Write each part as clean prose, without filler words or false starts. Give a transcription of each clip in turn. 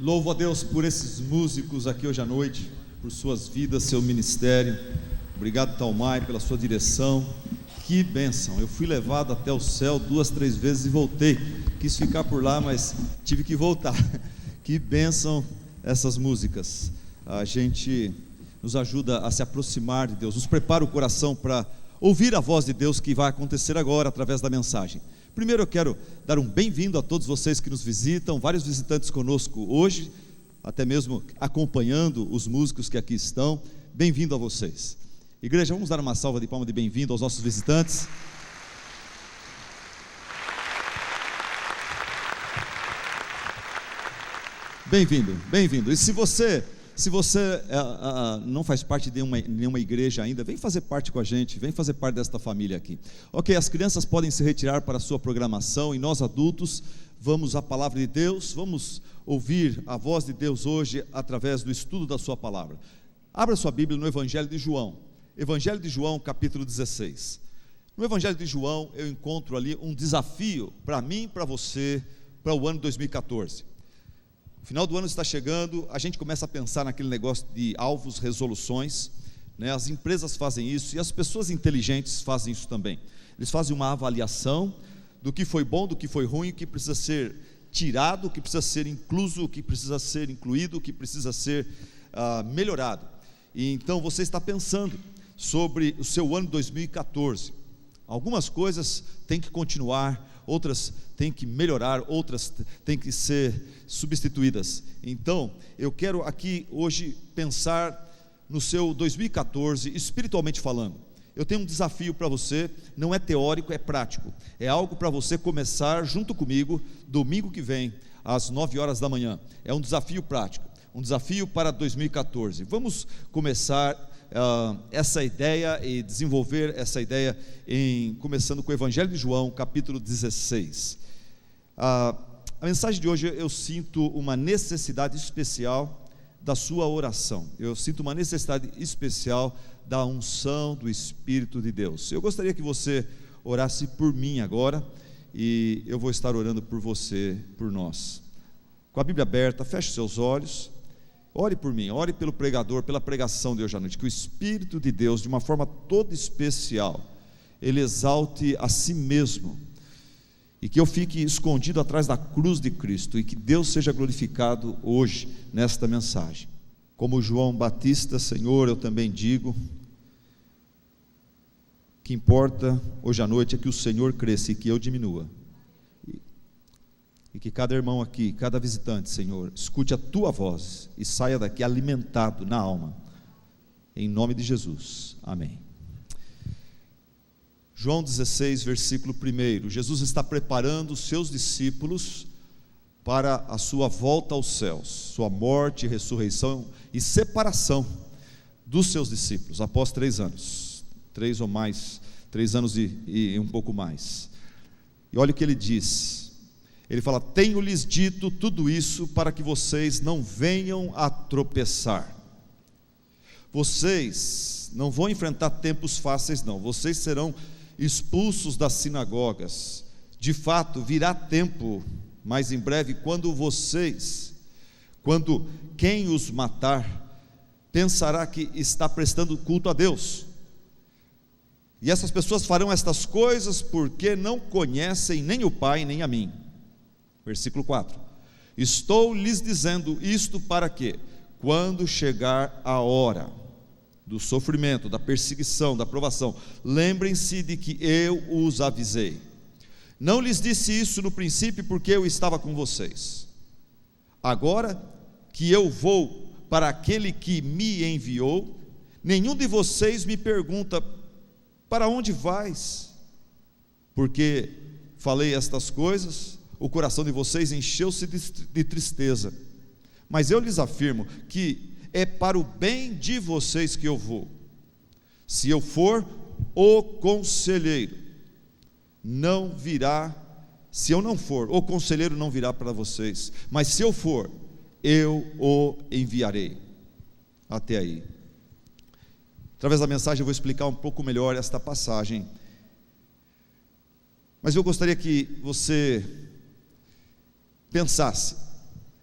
Louvo a Deus por esses músicos aqui hoje à noite, por suas vidas, seu ministério. Obrigado, Talmai, pela sua direção. Que bênção, eu fui levado até o céu 2, 3 vezes e voltei. Quis ficar por lá, mas tive que voltar. Que bênção essas músicas. A gente nos ajuda a se aproximar de Deus, nos prepara o coração para ouvir a voz de Deus que vai acontecer agora através da mensagem. Primeiro eu quero dar um bem-vindo a todos vocês que nos visitam, vários visitantes conosco hoje, até mesmo acompanhando os músicos que aqui estão. Bem-vindo a vocês. Igreja, vamos dar uma salva de palmas de bem-vindo aos nossos visitantes. Bem-vindo, bem-vindo. E se você não faz parte de nenhuma igreja ainda, vem fazer parte com a gente, vem fazer parte desta família aqui. Ok, as crianças podem se retirar para a sua programação e nós adultos vamos à palavra de Deus, vamos ouvir a voz de Deus hoje através do estudo da sua palavra. Abra sua Bíblia no Evangelho de João, capítulo 16. No Evangelho de João eu encontro ali um desafio para mim e para você, para o ano 2014. O final do ano está chegando, a gente começa a pensar naquele negócio de alvos, resoluções, né? As empresas fazem isso e as pessoas inteligentes fazem isso também. Eles fazem uma avaliação do que foi bom, do que foi ruim, o que precisa ser tirado, o que precisa ser incluso, o que precisa ser incluído, o que precisa ser melhorado. E então você está pensando sobre o seu ano 2014. Algumas coisas têm que continuar, outras têm que melhorar, outras têm que ser substituídas. Então, eu quero aqui hoje pensar no seu 2014, espiritualmente falando. Eu tenho um desafio para você, não é teórico, é prático. É algo para você começar junto comigo, domingo que vem, às 9 horas da manhã. É um desafio prático, um desafio para 2014. Vamos começar essa ideia e desenvolver essa ideia começando com o Evangelho de João, capítulo 16. A mensagem de hoje, eu sinto uma necessidade especial da sua oração. Eu sinto uma necessidade especial da unção do Espírito de Deus. Eu gostaria que você orasse por mim agora, e eu vou estar orando por você, por nós. Com a Bíblia aberta, feche seus olhos. Ore por mim, ore pelo pregador, pela pregação de hoje à noite, que o Espírito de Deus, de uma forma toda especial, Ele exalte a si mesmo, e que eu fique escondido atrás da cruz de Cristo, e que Deus seja glorificado hoje, nesta mensagem. Como João Batista, Senhor, eu também digo, o que importa hoje à noite é que o Senhor cresça e que eu diminua. E que cada irmão aqui, cada visitante, Senhor, escute a Tua voz e saia daqui alimentado na alma, em nome de Jesus, amém. João 16, versículo 1, Jesus está preparando os seus discípulos para a sua volta aos céus, sua morte, ressurreição e separação dos seus discípulos, após 3 anos, 3 ou mais, 3 anos e um pouco mais. E olha o que ele diz. Ele fala: tenho-lhes dito tudo isso para que vocês não venham a tropeçar. Vocês não vão enfrentar tempos fáceis não, vocês serão expulsos das sinagogas. De fato, virá tempo, mais em breve, quando quem os matar, pensará que está prestando culto a Deus. E essas pessoas farão estas coisas porque não conhecem nem o Pai, nem a mim. Versículo 4: estou lhes dizendo isto para que, quando chegar a hora do sofrimento, da perseguição, da provação, lembrem-se de que eu os avisei. Não lhes disse isso no princípio porque eu estava com vocês. Agora que eu vou para aquele que me enviou, nenhum de vocês me pergunta: para onde vais? Porque falei estas coisas, o coração de vocês encheu-se de tristeza. Mas eu lhes afirmo que é para o bem de vocês que eu vou. Se eu for o conselheiro, não virá. Se eu não for, o conselheiro não virá para vocês, mas se eu for, eu o enviarei. Até aí. Através da mensagem eu vou explicar um pouco melhor esta passagem, mas eu gostaria que você pensasse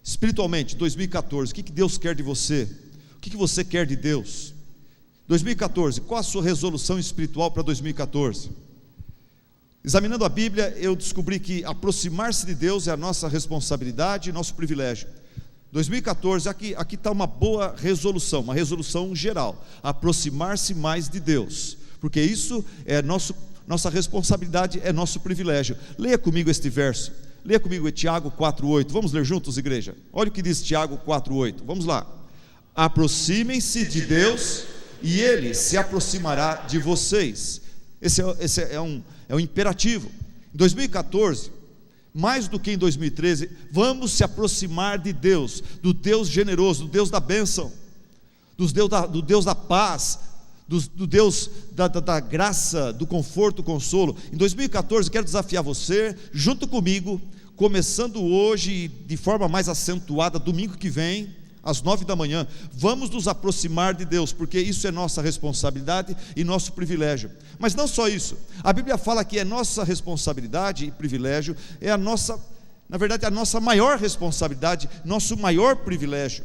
espiritualmente, 2014, o que Deus quer de você? O que você quer de Deus? 2014, qual a sua resolução espiritual para 2014? Examinando a Bíblia, eu descobri que aproximar-se de Deus é a nossa responsabilidade e nosso privilégio. 2014, aqui está uma boa resolução, uma resolução geral: aproximar-se mais de Deus, porque isso é nossa responsabilidade, é nosso privilégio. Leia comigo este verso, leia comigo Tiago 4,8, vamos ler juntos, igreja? Olha o que diz Tiago 4,8, vamos lá. Aproximem-se de Deus e Ele se aproximará de vocês. Esse é um imperativo. Em 2014, mais do que em 2013, vamos se aproximar de Deus, do Deus generoso, do Deus da bênção, do Deus da paz, do Deus da graça, do conforto, consolo. Em 2014, quero desafiar você, junto comigo, começando hoje e de forma mais acentuada, domingo que vem, às 9 da manhã, vamos nos aproximar de Deus, porque isso é nossa responsabilidade e nosso privilégio. Mas não só isso, a Bíblia fala que é nossa responsabilidade e privilégio, na verdade a nossa maior responsabilidade, nosso maior privilégio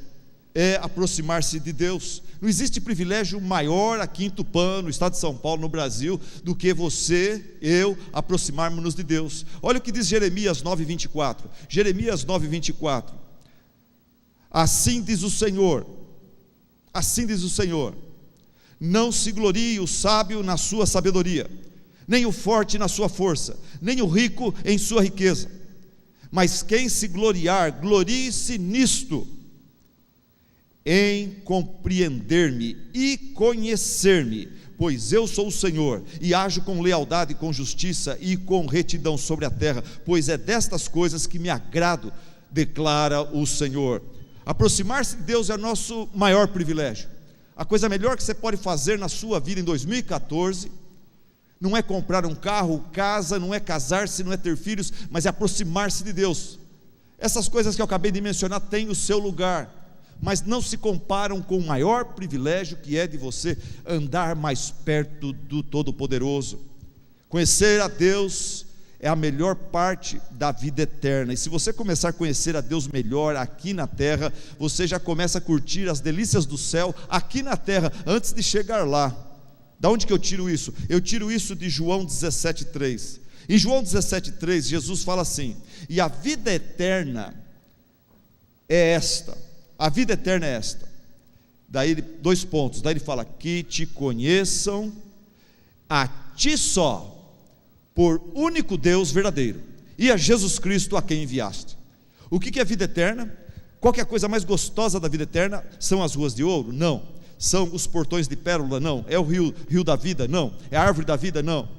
é aproximar-se de Deus. Não existe privilégio maior aqui em Tupã, no estado de São Paulo, no Brasil, do que você, eu, aproximarmos-nos de Deus. Olha o que diz Jeremias 9,24, Jeremias 9,24, assim diz o Senhor, não se glorie o sábio na sua sabedoria, nem o forte na sua força, nem o rico em sua riqueza, mas quem se gloriar, glorie-se nisto, em compreender-me e conhecer-me, pois eu sou o Senhor, e ajo com lealdade, com justiça e com retidão sobre a terra, pois é destas coisas que me agrado, declara o Senhor. Aproximar-se de Deus é nosso maior privilégio. A coisa melhor que você pode fazer na sua vida em 2014 não é comprar um carro, casa, não é casar-se, não é ter filhos, mas é aproximar-se de Deus. Essas coisas que eu acabei de mencionar têm o seu lugar, mas não se comparam com o maior privilégio que é de você andar mais perto do Todo-Poderoso. Conhecer a Deus é a melhor parte da vida eterna, e se você começar a conhecer a Deus melhor aqui na terra, você já começa a curtir as delícias do céu aqui na terra, antes de chegar lá. Da onde que eu tiro isso? Eu tiro isso de João 17,3. Em João 17,3, Jesus fala assim: e a vida eterna é esta, a vida eterna é esta. Daí 2 pontos, daí ele fala: que te conheçam a ti só, por único Deus verdadeiro, e a Jesus Cristo a quem enviaste. O que é vida eterna? Qual que é a coisa mais gostosa da vida eterna? São as ruas de ouro? Não. São os portões de pérola? Não. É o rio da vida? Não. É a árvore da vida? Não.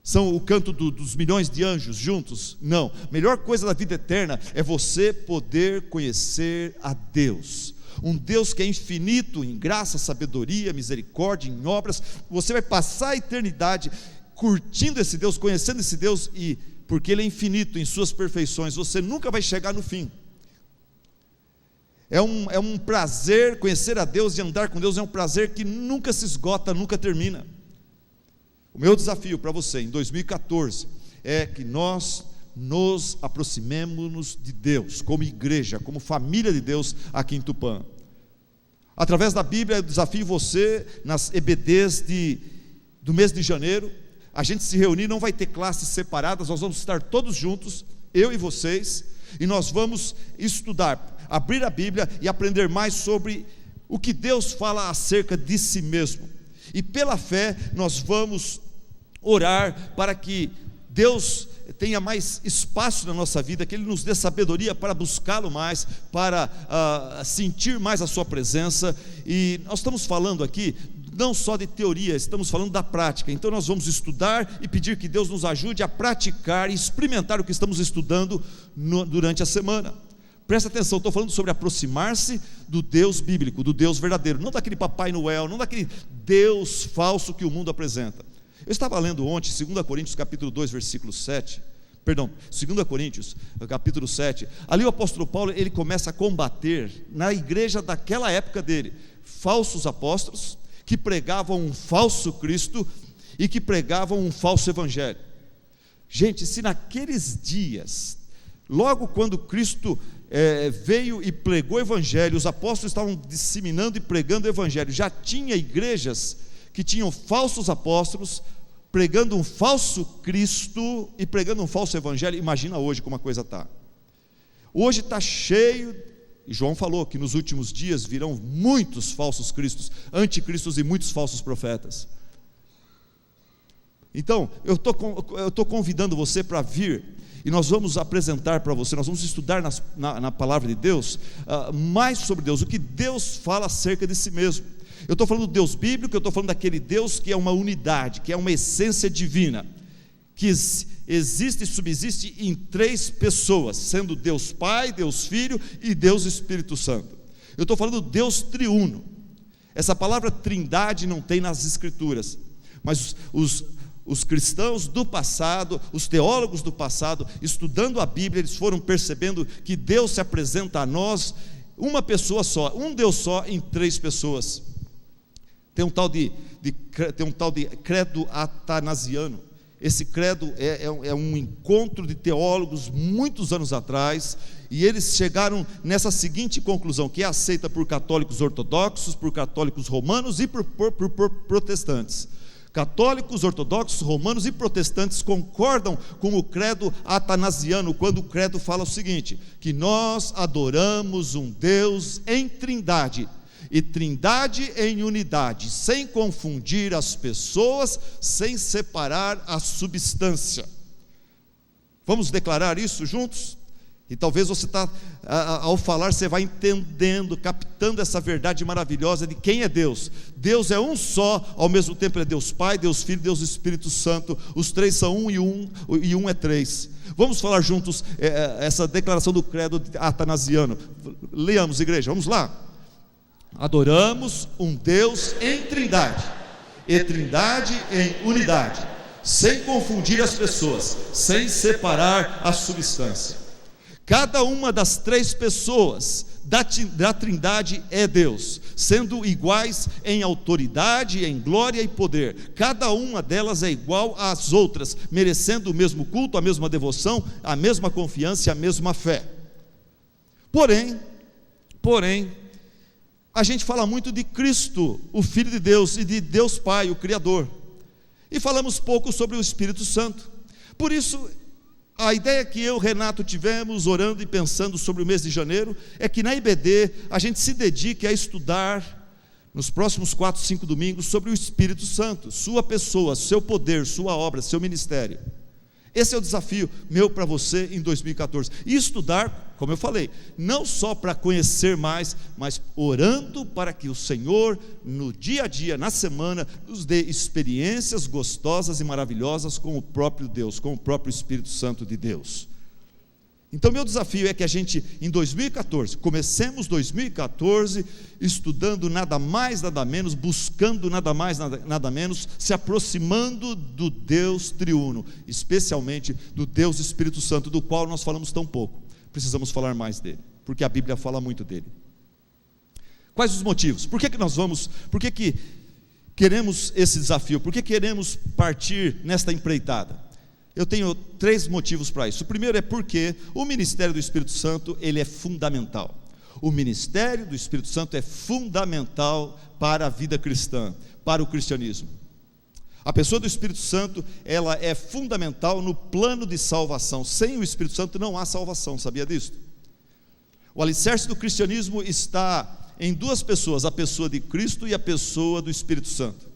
São o canto dos milhões de anjos juntos? Não. A melhor coisa da vida eterna é você poder conhecer a Deus, um Deus que é infinito em graça, sabedoria, misericórdia, em obras. Você vai passar a eternidade curtindo esse Deus, conhecendo esse Deus, e porque Ele é infinito em suas perfeições, você nunca vai chegar no fim. É um prazer conhecer a Deus e andar com Deus, é um prazer que nunca se esgota, nunca termina. O meu desafio para você em 2014 é que nós nos aproximemos de Deus, como igreja, como família de Deus aqui em Tupã. Através da Bíblia eu desafio você nas EBDs do mês de janeiro. A gente se reunir, não vai ter classes separadas, nós vamos estar todos juntos, eu e vocês, e nós vamos estudar, abrir a Bíblia e aprender mais sobre o que Deus fala acerca de si mesmo. E pela fé nós vamos orar para que Deus tenha mais espaço na nossa vida, que Ele nos dê sabedoria para buscá-lo mais, para sentir mais a sua presença. E nós estamos falando aqui não só de teoria, estamos falando da prática. Então nós vamos estudar e pedir que Deus nos ajude a praticar e experimentar o que estamos estudando durante a semana. Presta atenção, estou falando sobre aproximar-se do Deus bíblico, do Deus verdadeiro, não daquele Papai Noel, não daquele Deus falso que o mundo apresenta. Eu estava lendo ontem 2 Coríntios capítulo 2, versículo 7, 2 Coríntios capítulo 7, ali o apóstolo Paulo, ele começa a combater, na igreja daquela época dele, falsos apóstolos, que pregavam um falso Cristo, e que pregavam um falso evangelho. Gente, se naqueles dias, logo quando Cristo veio e pregou o evangelho, os apóstolos estavam disseminando e pregando o evangelho, já tinha igrejas que tinham falsos apóstolos, pregando um falso Cristo e pregando um falso evangelho. Imagina hoje como a coisa está. Hoje está cheio, e João falou que nos últimos dias virão muitos falsos cristos, anticristos e muitos falsos profetas. Então, eu estou convidando você para vir, e nós vamos apresentar para você, nós vamos estudar na palavra de Deus, mais sobre Deus, o que Deus fala acerca de si mesmo. Eu estou falando do Deus bíblico, eu estou falando daquele Deus que é uma unidade, que é uma essência divina, que existe e subsiste em 3 pessoas, sendo Deus Pai, Deus Filho e Deus Espírito Santo. Eu estou falando do Deus triuno. Essa palavra trindade não tem nas escrituras, mas os cristãos do passado, os teólogos do passado, estudando a Bíblia, eles foram percebendo que Deus se apresenta a nós, uma pessoa só, um Deus só em 3 pessoas. Tem um tal de credo atanasiano. Esse credo é um encontro de teólogos muitos anos atrás, e eles chegaram nessa seguinte conclusão, que é aceita por católicos ortodoxos, por católicos romanos e por protestantes. Católicos, ortodoxos, romanos e protestantes concordam com o credo atanasiano, quando o credo fala o seguinte: que nós adoramos um Deus em trindade, e trindade em unidade, sem confundir as pessoas, sem separar a substância. Vamos declarar isso juntos? E talvez você ao falar, você vai entendendo, captando essa verdade maravilhosa de quem é Deus. Deus é um só, ao mesmo tempo é Deus Pai, Deus Filho, Deus Espírito Santo. Os 3 são um e um é 3. Vamos falar juntos essa declaração do credo atanasiano. Leamos, igreja, vamos lá. Adoramos um Deus em trindade, e trindade em unidade, sem confundir as pessoas, sem separar a substância. Cada uma das 3 pessoas da trindade é Deus, sendo iguais em autoridade, em glória e poder. Cada uma delas é igual às outras, merecendo o mesmo culto, a mesma devoção, a mesma confiança e a mesma fé. Porém, a gente fala muito de Cristo, o Filho de Deus, e de Deus Pai, o Criador, e falamos pouco sobre o Espírito Santo. Por isso, a ideia que eu, Renato, tivemos orando e pensando sobre o mês de janeiro, é que na IBD a gente se dedique a estudar, nos próximos 4, 5 domingos, sobre o Espírito Santo, sua pessoa, seu poder, sua obra, seu ministério. Esse é o desafio meu para você em 2014, e estudar, como eu falei, não só para conhecer mais, mas orando para que o Senhor, no dia a dia, na semana, nos dê experiências gostosas e maravilhosas com o próprio Deus, com o próprio Espírito Santo de Deus. Então meu desafio é que a gente, em 2014, comecemos 2014 estudando nada mais, nada menos, buscando nada mais, nada menos, se aproximando do Deus triuno, especialmente do Deus Espírito Santo, do qual nós falamos tão pouco. Precisamos falar mais dele, porque a Bíblia fala muito dele. Quais os motivos? Por que queremos esse desafio? Por que queremos partir nesta empreitada? Eu tenho 3 motivos para isso. O primeiro é porque o ministério do Espírito Santo, ele é fundamental. O ministério do Espírito Santo é fundamental para a vida cristã, para o cristianismo. A pessoa do Espírito Santo, ela é fundamental no plano de salvação. Sem o Espírito Santo não há salvação, sabia disso? O alicerce do cristianismo está em 2 pessoas, a pessoa de Cristo e a pessoa do Espírito Santo.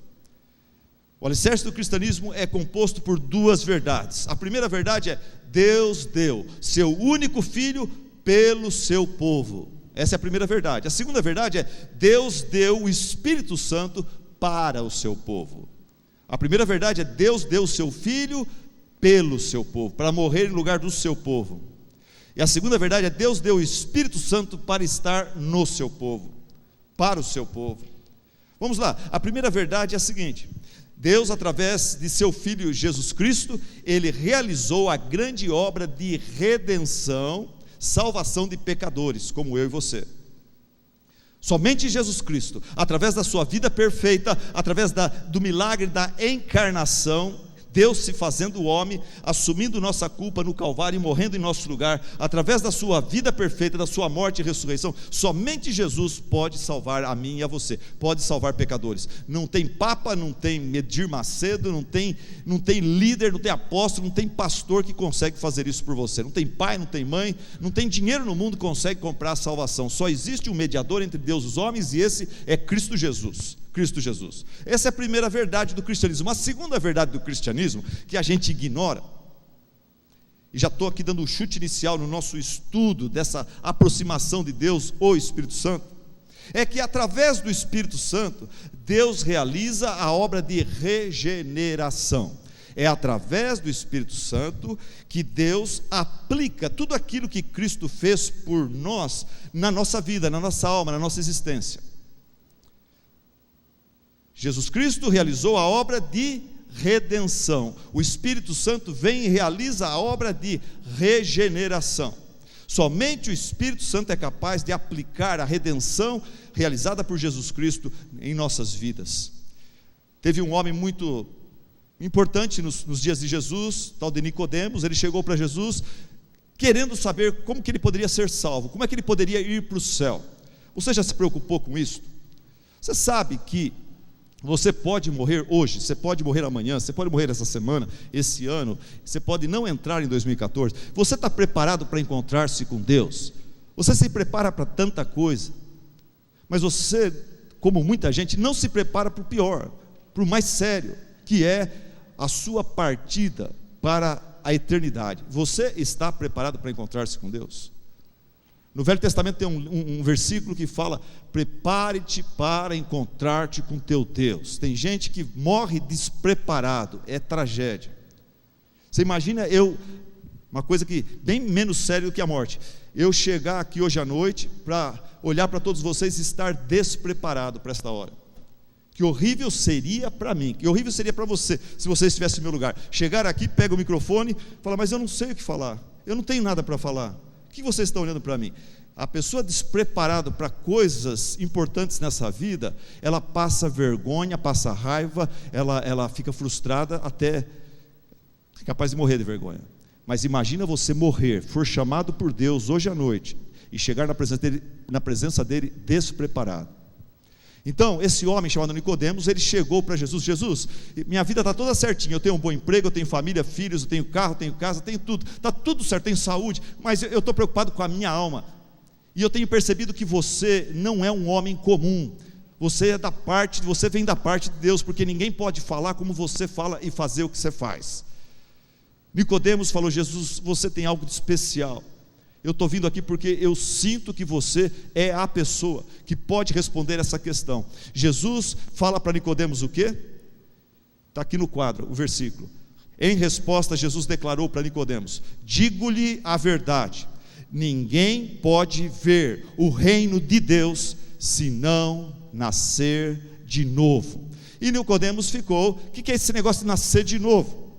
O alicerce do cristianismo é composto por 2 verdades. A primeira verdade é: Deus deu seu único Filho pelo seu povo. Essa é a primeira verdade. A segunda verdade é: Deus deu o Espírito Santo para o seu povo. A primeira verdade é: Deus deu o seu Filho pelo seu povo, para morrer em lugar do seu povo. E a segunda verdade é: Deus deu o Espírito Santo para estar no seu povo, para o seu povo. Vamos lá, a primeira verdade é a seguinte: Deus, através de seu Filho Jesus Cristo, Ele realizou a grande obra de redenção, salvação de pecadores, como eu e você. Somente Jesus Cristo, através da sua vida perfeita, através do milagre da encarnação, Deus se fazendo homem, assumindo nossa culpa no Calvário e morrendo em nosso lugar, através da sua vida perfeita, da sua morte e ressurreição, somente Jesus pode salvar a mim e a você, pode salvar pecadores. Não tem papa, não tem Medir Macedo, não tem líder, não tem apóstolo, não tem pastor que consegue fazer isso por você. Não tem pai, não tem mãe, não tem dinheiro no mundo que consegue comprar a salvação. Só existe um mediador entre Deus e os homens, e esse é Cristo Jesus. Cristo Jesus. Essa é a primeira verdade do cristianismo. A segunda verdade do cristianismo, que a gente ignora, e já estou aqui dando um chute inicial no nosso estudo dessa aproximação de Deus, o Espírito Santo, é que através do Espírito Santo, Deus realiza a obra de regeneração. É através do Espírito Santo que Deus aplica tudo aquilo que Cristo fez por nós, na nossa vida, na nossa alma, na nossa existência. Jesus Cristo realizou a obra de redenção. O Espírito Santo vem e realiza a obra de regeneração. Somente o Espírito Santo é capaz de aplicar a redenção realizada por Jesus Cristo em nossas vidas. Teve um homem muito importante nos dias de Jesus, tal de Nicodemos. Ele chegou para Jesus querendo saber como que ele poderia ser salvo, como é que ele poderia ir para o céu. Você já se preocupou com isso? Você sabe que você pode morrer hoje, você pode morrer amanhã, você pode morrer essa semana, esse ano, você pode não entrar em 2014. Você está preparado para encontrar-se com Deus? Você se prepara para tanta coisa, mas você, como muita gente, não se prepara para o pior, para o mais sério, que é a sua partida para a eternidade. Você está preparado para encontrar-se com Deus? No Velho Testamento tem um versículo que fala: prepare-te para encontrar-te com teu Deus. Tem gente que morre despreparado, é tragédia. Você imagina uma coisa que bem menos séria do que a morte, eu chegar aqui hoje à noite para olhar para todos vocês e estar despreparado para esta hora. Que horrível seria para mim, que horrível seria para você, se você estivesse no meu lugar. Chegar aqui, pega o microfone, fala: mas eu não sei o que falar, eu não tenho nada para falar. O que vocês estão olhando para mim? A pessoa despreparada para coisas importantes nessa vida, ela passa vergonha, passa raiva, ela fica frustrada, até é capaz de morrer de vergonha. Mas imagina você morrer, for chamado por Deus hoje à noite, e chegar na presença dele despreparado. Então, esse homem chamado Nicodemos, ele chegou para Jesus: Jesus, minha vida está toda certinha, eu tenho um bom emprego, eu tenho família, filhos, eu tenho carro, tenho casa, tenho tudo, está tudo certo, tenho saúde, mas eu estou preocupado com a minha alma, e eu tenho percebido que você não é um homem comum, você vem da parte de Deus, porque ninguém pode falar como você fala e fazer o que você faz. Nicodemos falou: Jesus, você tem algo de especial. Eu estou vindo aqui porque eu sinto que você é a pessoa que pode responder essa questão. Jesus fala para Nicodemos o quê? Está aqui no quadro, o versículo. Em resposta, Jesus declarou para Nicodemos: digo-lhe a verdade, ninguém pode ver o reino de Deus se não nascer de novo. E Nicodemos ficou: o que é esse negócio de nascer de novo?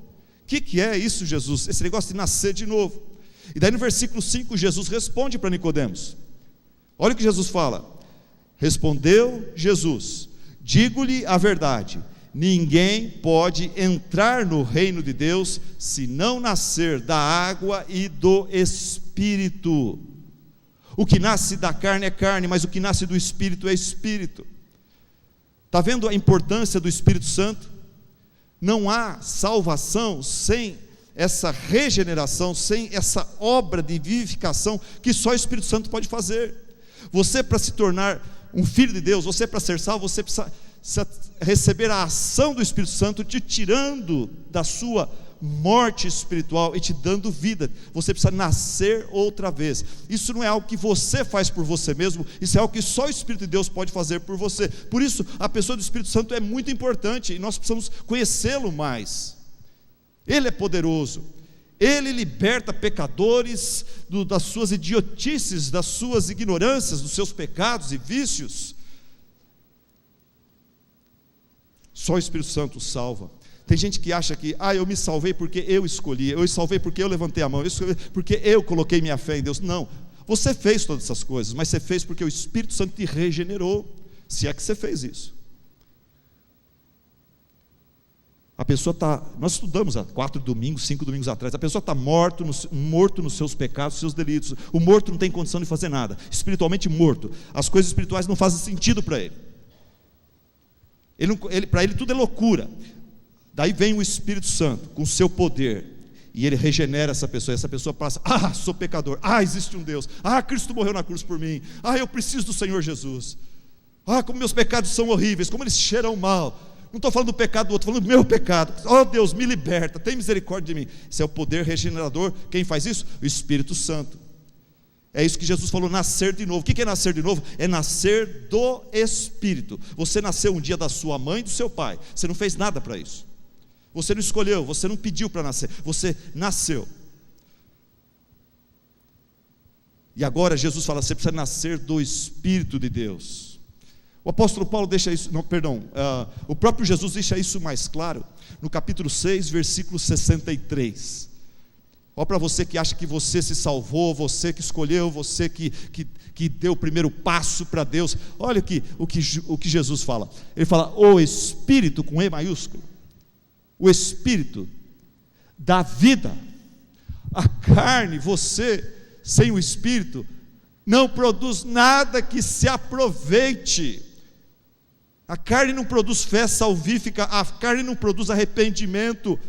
O que é isso, Jesus? Esse negócio de nascer de novo? E daí no versículo 5 Jesus responde para Nicodemos. Olha o que Jesus fala: respondeu Jesus, digo-lhe a verdade, ninguém pode entrar no reino de Deus se não nascer da água e do Espírito. O que nasce da carne é carne, mas o que nasce do Espírito é Espírito. Está vendo a importância do Espírito Santo? Não há salvação sem essa regeneração, sem essa obra de vivificação que só o Espírito Santo pode fazer. Você, para se tornar um filho de Deus, você, para ser salvo, você precisa receber a ação do Espírito Santo, te tirando da sua morte espiritual e te dando vida. Você precisa nascer outra vez. Isso não é algo que você faz por você mesmo, isso é algo que só o Espírito de Deus pode fazer por você. Por isso, a pessoa do Espírito Santo é muito importante, e nós precisamos conhecê-lo mais. Ele é poderoso, Ele liberta pecadores das suas idiotices, das suas ignorâncias, dos seus pecados e vícios. Só o Espírito Santo salva. Tem gente que acha que, eu me salvei porque eu escolhi, eu me salvei porque eu levantei a mão, porque eu coloquei minha fé em Deus. Não, você fez todas essas coisas, mas você fez porque o Espírito Santo te regenerou, se é que você fez isso. A pessoa está, nós estudamos há 5 domingos atrás, a pessoa está morto nos seus pecados, nos seus delitos. O morto não tem condição de fazer nada, espiritualmente morto. As coisas espirituais não fazem sentido para ele. Para ele tudo é loucura. Daí vem o Espírito Santo com o seu poder, e ele regenera essa pessoa, e essa pessoa passa, sou pecador, existe um Deus, Cristo morreu na cruz por mim, eu preciso do Senhor Jesus, como meus pecados são horríveis, como eles cheiram mal. Não estou falando do pecado do outro, estou falando do meu pecado. Deus, me liberta, tem misericórdia de mim. Esse é o poder regenerador. Quem faz isso? O Espírito Santo. É isso que Jesus falou, nascer de novo. O que é nascer de novo? É nascer do Espírito. Você nasceu um dia da sua mãe e do seu pai, você não fez nada para isso. Você não escolheu, você não pediu para nascer, você nasceu. E agora Jesus fala, você precisa nascer do Espírito de Deus. O apóstolo Paulo deixa isso, o próprio Jesus deixa isso mais claro, no capítulo 6, versículo 63. Olha para você que acha que você se salvou, você que escolheu, você que deu o primeiro passo para Deus. Olha o que Jesus fala. Ele fala, o Espírito com E maiúsculo, o Espírito da vida. A carne, você, sem o Espírito, não produz nada que se aproveite. A carne não produz fé salvífica, a carne não produz arrependimento,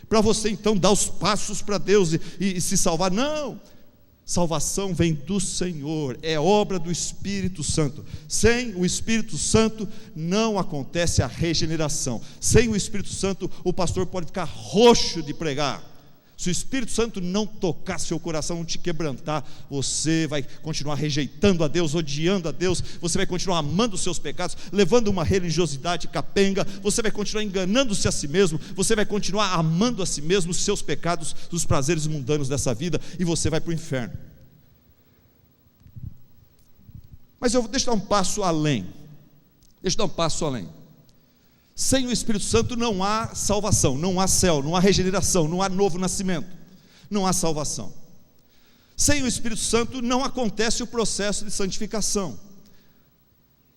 para você então dar os passos para Deus e se salvar. Não, salvação vem do Senhor, é obra do Espírito Santo. Sem o Espírito Santo não acontece a regeneração. Sem o Espírito Santo o pastor pode ficar roxo de pregar. Se o Espírito Santo não tocar seu coração, não te quebrantar, você vai continuar rejeitando a Deus, odiando a Deus, você vai continuar amando os seus pecados, levando uma religiosidade capenga, você vai continuar enganando-se a si mesmo, você vai continuar amando a si mesmo, os seus pecados, os prazeres mundanos dessa vida, e você vai para o inferno. Mas deixa eu dar um passo além. Sem o Espírito Santo não há salvação, não há céu, não há regeneração, não há novo nascimento, não há salvação. Sem o Espírito Santo não acontece o processo de santificação.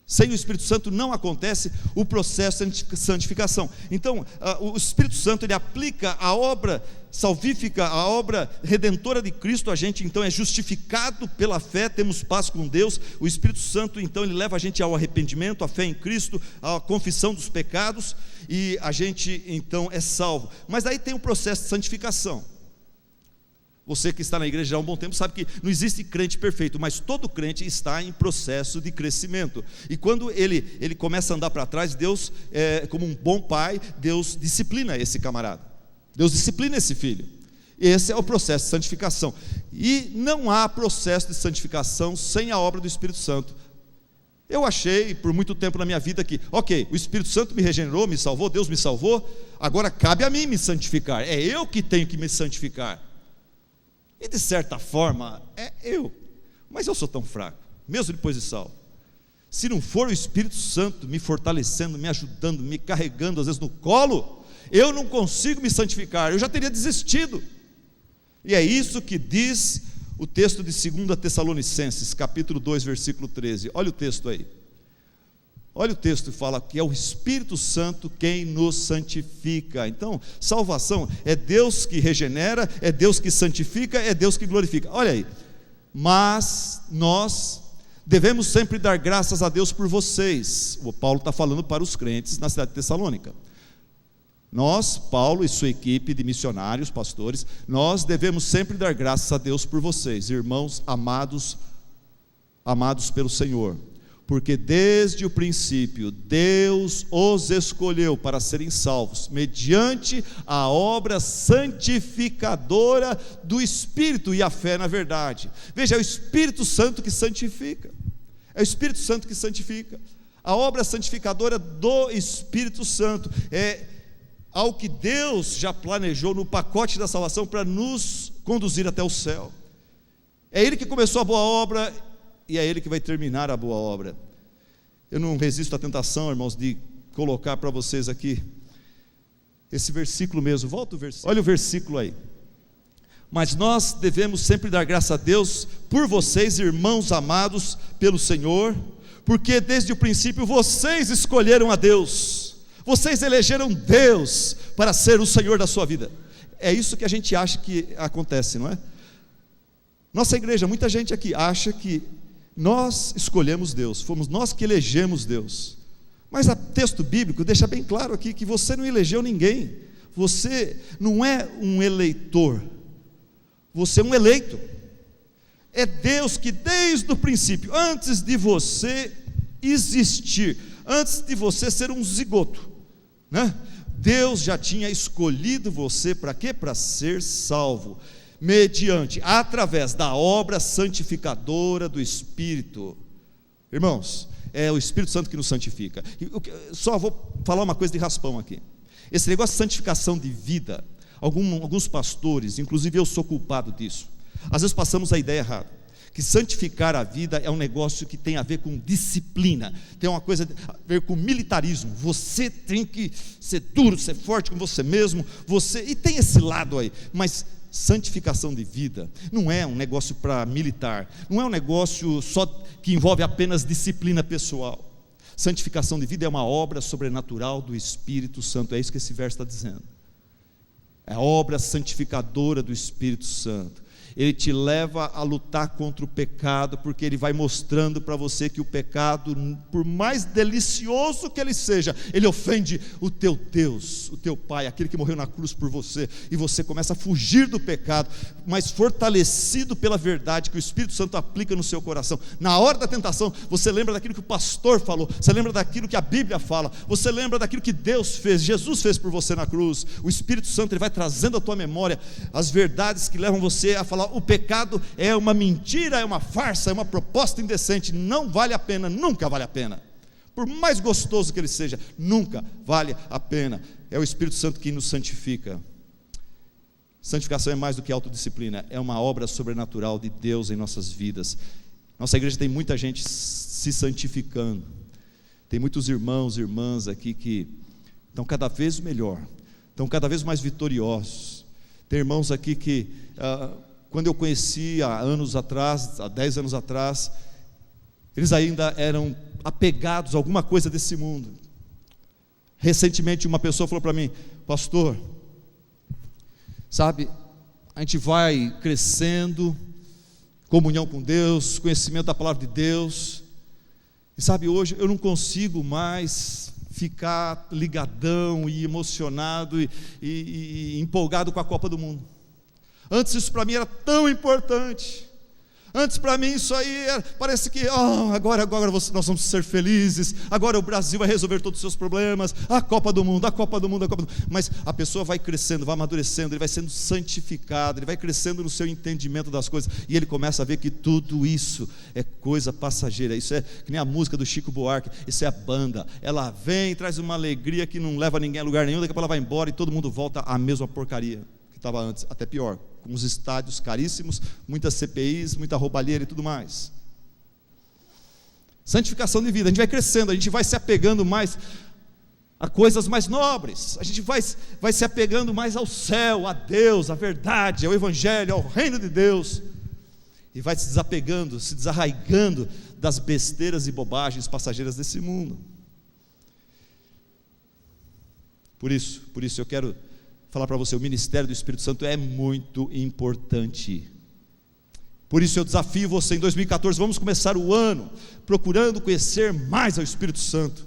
Sem o Espírito Santo não acontece o processo de santificação. Então, o Espírito Santo, ele aplica a obra salvífica, a obra redentora de Cristo. A gente então é justificado pela fé, temos paz com Deus. O Espírito Santo então ele leva a gente ao arrependimento, à fé em Cristo, à confissão dos pecados, e a gente então é salvo. Mas aí tem o processo de santificação. Você que está na igreja há um bom tempo sabe que não existe crente perfeito, mas todo crente está em processo de crescimento. E quando ele começa a andar para trás, Deus, como um bom pai, Deus disciplina esse camarada, Deus disciplina esse filho. Esse é o processo de santificação. E não há processo de santificação sem a obra do Espírito Santo. Eu achei por muito tempo na minha vida que, o Espírito Santo me regenerou, me salvou, Deus me salvou, agora cabe a mim me santificar, é eu que tenho que me santificar. E de certa forma, mas eu sou tão fraco, mesmo depois de salvo. Se não for o Espírito Santo me fortalecendo, me ajudando, me carregando às vezes no colo, eu não consigo me santificar, eu já teria desistido. E é isso que diz o texto de 2 Tessalonicenses, capítulo 2, versículo 13, olha o texto aí. Olha o texto que fala que é o Espírito Santo quem nos santifica. Então, salvação é Deus que regenera, é Deus que santifica, é Deus que glorifica. Olha aí, mas nós devemos sempre dar graças a Deus por vocês. O Paulo está falando para os crentes na cidade de Tessalônica. Nós, Paulo e sua equipe de missionários, pastores, nós devemos sempre dar graças a Deus por vocês, irmãos amados pelo Senhor. Porque desde o princípio Deus os escolheu para serem salvos, mediante a obra santificadora do Espírito e a fé na verdade. Veja, é o Espírito Santo que santifica. É o Espírito Santo que santifica. A obra santificadora do Espírito Santo ao que Deus já planejou no pacote da salvação para nos conduzir até o céu. É Ele que começou a boa obra e é Ele que vai terminar a boa obra. Eu não resisto à tentação, irmãos, de colocar para vocês aqui esse versículo mesmo. Volta o versículo. Olha o versículo aí. Mas nós devemos sempre dar graça a Deus por vocês, irmãos amados pelo Senhor, porque desde o princípio vocês escolheram a Deus, vocês elegeram Deus para ser o Senhor da sua vida. É isso que a gente acha que acontece, não é? Nossa igreja, muita gente aqui acha que nós escolhemos Deus, fomos nós que elegemos Deus. Mas o texto bíblico deixa bem claro aqui que você não elegeu ninguém, você não é um eleitor, você é um eleito. É Deus que desde o princípio, antes de você existir, antes de você ser um zigoto, né? Deus já tinha escolhido você para quê? Para ser salvo, através da obra santificadora do Espírito. Irmãos, é o Espírito Santo que nos santifica. Só vou falar uma coisa de raspão aqui. Esse negócio de santificação de vida, alguns pastores, inclusive eu sou culpado disso, às vezes passamos a ideia errada, que santificar a vida é um negócio que tem a ver com disciplina, tem uma coisa a ver com militarismo. Você tem que ser duro, ser forte com você mesmo, e tem esse lado aí, mas santificação de vida não é um negócio para militar, não é um negócio só que envolve apenas disciplina pessoal. Santificação de vida é uma obra sobrenatural do Espírito Santo, é isso que esse verso está dizendo. É a obra santificadora do Espírito Santo. Ele te leva a lutar contra o pecado, porque ele vai mostrando para você que o pecado, por mais delicioso que ele seja, ele ofende o teu Deus, o teu Pai, aquele que morreu na cruz por você, e você começa a fugir do pecado, mas fortalecido pela verdade que o Espírito Santo aplica no seu coração. Na hora da tentação, você lembra daquilo que o pastor falou, você lembra daquilo que a Bíblia fala, você lembra daquilo que Deus fez, Jesus fez por você na cruz. O Espírito Santo ele vai trazendo à tua memória as verdades que levam você a falar: o pecado é uma mentira, é uma farsa, é uma proposta indecente, não vale a pena, nunca vale a pena. Por mais gostoso que ele seja, nunca vale a pena. É o Espírito Santo que nos santifica. Santificação é mais do que autodisciplina, é uma obra sobrenatural de Deus em nossas vidas. Nossa igreja tem muita gente se santificando, tem muitos irmãos e irmãs aqui que estão cada vez melhor, estão cada vez mais vitoriosos. Tem irmãos aqui que quando eu conheci há anos atrás, há 10 anos atrás, eles ainda eram apegados a alguma coisa desse mundo. Recentemente uma pessoa falou para mim: pastor, sabe, a gente vai crescendo, comunhão com Deus, conhecimento da palavra de Deus, e sabe, hoje eu não consigo mais ficar ligadão e emocionado e empolgado com a Copa do Mundo. Antes isso para mim era tão importante, antes para mim isso aí parece que agora nós vamos ser felizes, agora o Brasil vai resolver todos os seus problemas, a Copa do Mundo, a Copa do Mundo, a Copa do Mundo. Mas a pessoa vai crescendo, vai amadurecendo, ele vai sendo santificado, ele vai crescendo no seu entendimento das coisas, e ele começa a ver que tudo isso é coisa passageira. Isso é que nem a música do Chico Buarque, isso é a banda, ela vem e traz uma alegria que não leva ninguém a lugar nenhum, daqui a pouco ela vai embora e todo mundo volta à mesma porcaria que estava antes, até pior, com os estádios caríssimos, muitas CPIs, muita roubalheira e tudo mais. Santificação de vida, a gente vai crescendo, a gente vai se apegando mais a coisas mais nobres, a gente vai se apegando mais ao céu, a Deus, à verdade, ao Evangelho, ao reino de Deus, e vai se desapegando, se desarraigando das besteiras e bobagens passageiras desse mundo. Por isso eu quero falar para você, o ministério do Espírito Santo é muito importante. Por isso eu desafio você em 2014, vamos começar o ano procurando conhecer mais ao Espírito Santo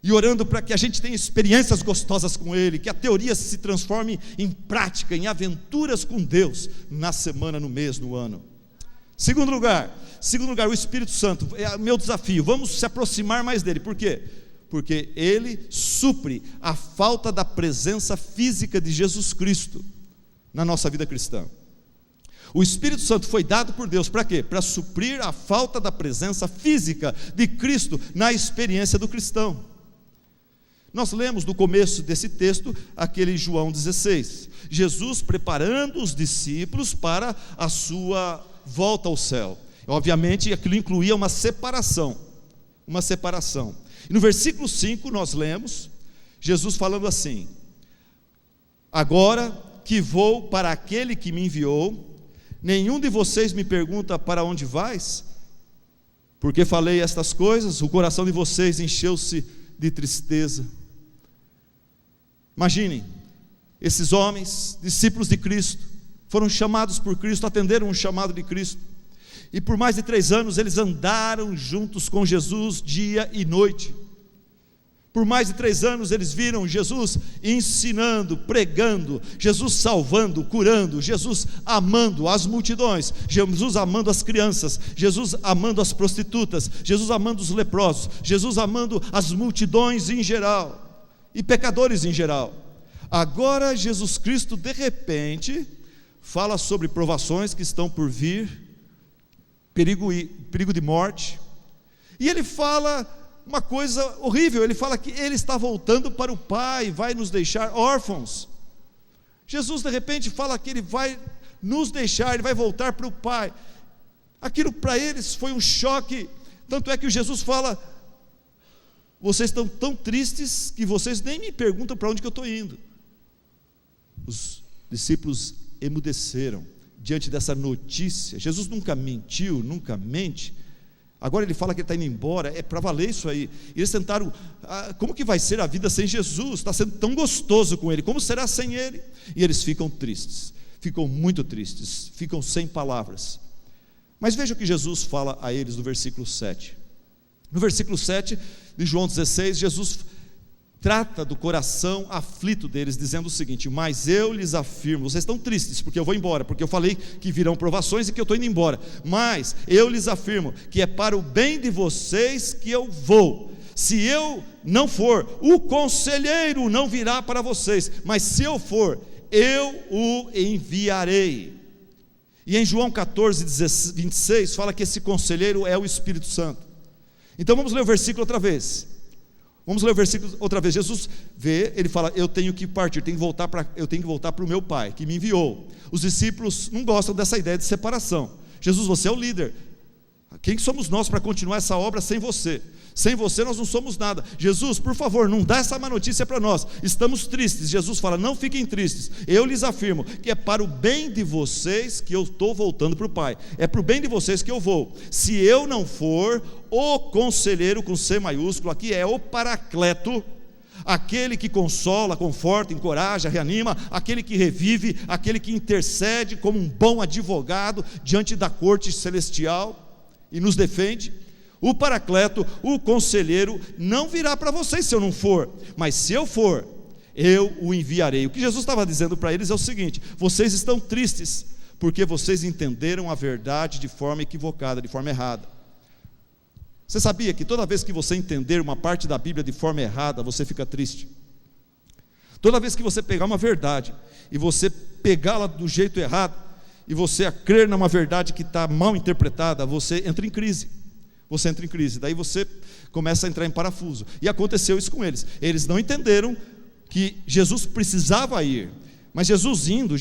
e orando para que a gente tenha experiências gostosas com Ele, que a teoria se transforme em prática, em aventuras com Deus na semana, no mês, no ano. Segundo lugar, o Espírito Santo é meu desafio, vamos se aproximar mais dele. Por quê? Porque ele supre a falta da presença física de Jesus Cristo na nossa vida cristã. O Espírito Santo foi dado por Deus para quê? Para suprir a falta da presença física de Cristo na experiência do cristão. Nós lemos no começo desse texto, aquele João 16, Jesus preparando os discípulos para a sua volta ao céu. Obviamente aquilo incluía uma separação. E no versículo 5 nós lemos, Jesus falando assim: agora que vou para aquele que me enviou, nenhum de vocês me pergunta para onde vais? Porque falei estas coisas, o coração de vocês encheu-se de tristeza. Imaginem, esses homens, discípulos de Cristo, foram chamados por Cristo, atenderam o chamado de Cristo, e por mais de 3 anos eles andaram juntos com Jesus dia e noite. Por mais de 3 anos eles viram Jesus ensinando, pregando, Jesus salvando, curando, Jesus amando as multidões, Jesus amando as crianças, Jesus amando as prostitutas, Jesus amando os leprosos, Jesus amando as multidões em geral, e pecadores em geral. Agora Jesus Cristo de repente fala sobre provações que estão por vir, perigo de morte, e ele fala uma coisa horrível, ele fala que ele está voltando para o Pai, vai nos deixar órfãos. Jesus de repente fala que ele vai nos deixar, ele vai voltar para o Pai. Aquilo para eles foi um choque, tanto é que Jesus fala: vocês estão tão tristes que vocês nem me perguntam para onde que eu estou indo. Os discípulos emudeceram diante dessa notícia. Jesus nunca mentiu, nunca mente. Agora ele fala que ele está indo embora, é para valer isso aí. E eles tentaram, como que vai ser a vida sem Jesus? Está sendo tão gostoso com ele, como será sem ele? E eles ficam tristes, ficam muito tristes, ficam sem palavras. Mas veja o que Jesus fala a eles no versículo 7. No versículo 7 de João 16, Jesus trata do coração aflito deles, dizendo o seguinte: mas eu lhes afirmo, vocês estão tristes porque eu vou embora, porque eu falei que virão provações e que eu estou indo embora, mas eu lhes afirmo que é para o bem de vocês que eu vou. Se eu não for, o conselheiro não virá para vocês, mas se eu for, eu o enviarei. E em João 14, 26 fala que esse conselheiro é o Espírito Santo. Então vamos ler o versículo outra vez. Jesus vê, ele fala: eu tenho que partir, eu tenho que voltar para o meu Pai que me enviou. Os discípulos não gostam dessa ideia de separação. Jesus, você é o líder. Quem somos nós para continuar essa obra sem você? Sem você nós não somos nada. Jesus, por favor, não dá essa má notícia para nós. Estamos tristes. Jesus fala: não fiquem tristes. Eu lhes afirmo que é para o bem de vocês que eu estou voltando para o Pai. É para o bem de vocês que eu vou. Se eu não for, o conselheiro com C maiúsculo, aqui é o Paracleto, aquele que consola, conforta, encoraja, reanima, aquele que revive, aquele que intercede como um bom advogado diante da corte celestial e nos defende. O Paracleto, o conselheiro, não virá para vocês se eu não for, mas se eu for, eu o enviarei. O que Jesus estava dizendo para eles é o seguinte: vocês estão tristes porque vocês entenderam a verdade de forma equivocada, de forma errada. Você sabia que toda vez que você entender uma parte da Bíblia de forma errada, você fica triste? Toda vez que você pegar uma verdade e você pegá-la do jeito errado, e você a crer numa verdade que está mal interpretada, você entra em crise. Daí você começa a entrar em parafuso. E aconteceu isso com eles. Eles não entenderam que Jesus precisava ir. Mas Jesus indo,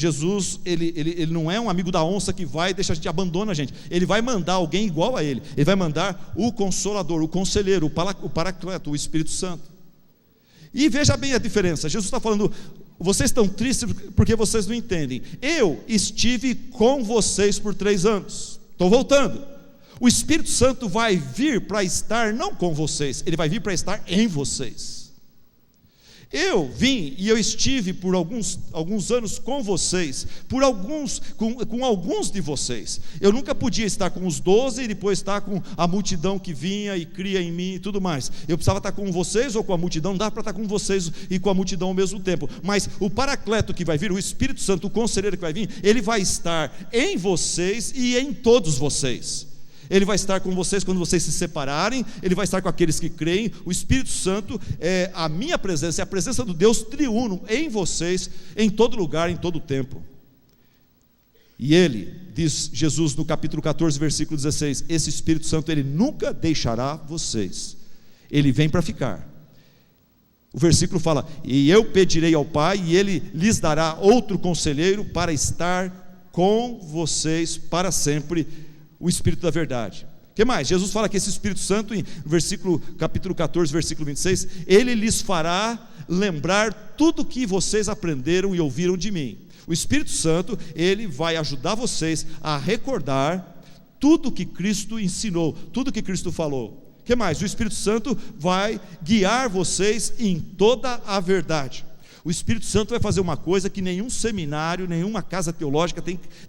ele não é um amigo da onça que vai e deixa a gente, abandona a gente. Ele vai mandar alguém igual a ele. Ele vai mandar o Consolador, o Conselheiro, o Paracleto, o Espírito Santo. E veja bem a diferença. Jesus está falando: vocês estão tristes porque vocês não entendem. Eu estive com vocês por 3 anos. Estou voltando. O Espírito Santo vai vir para estar não com vocês, ele vai vir para estar em vocês. Eu vim e eu estive por alguns anos com vocês, com alguns de vocês. Eu nunca podia estar com os 12 e depois estar com a multidão que vinha e cria em mim e tudo mais. Eu precisava estar com vocês ou com a multidão, dá para estar com vocês e com a multidão ao mesmo tempo. Mas o Paracleto que vai vir, o Espírito Santo, o Conselheiro que vai vir, ele vai estar em vocês e em todos vocês. Ele vai estar com vocês quando vocês se separarem, ele vai estar com aqueles que creem. O Espírito Santo é a minha presença, é a presença do Deus triuno em vocês, em todo lugar, em todo tempo. E ele, diz Jesus no capítulo 14, versículo 16, esse Espírito Santo, ele nunca deixará vocês, ele vem para ficar. O versículo fala: e eu pedirei ao Pai, e Ele lhes dará outro conselheiro para estar com vocês para sempre, o Espírito da verdade. O que mais? Jesus fala que esse Espírito Santo, em capítulo 14, versículo 26, Ele lhes fará lembrar tudo que vocês aprenderam e ouviram de mim. O Espírito Santo, Ele vai ajudar vocês a recordar tudo que Cristo ensinou, tudo que Cristo falou. O que mais? O Espírito Santo vai guiar vocês em toda a verdade. O Espírito Santo vai fazer uma coisa que nenhum seminário, nenhuma casa teológica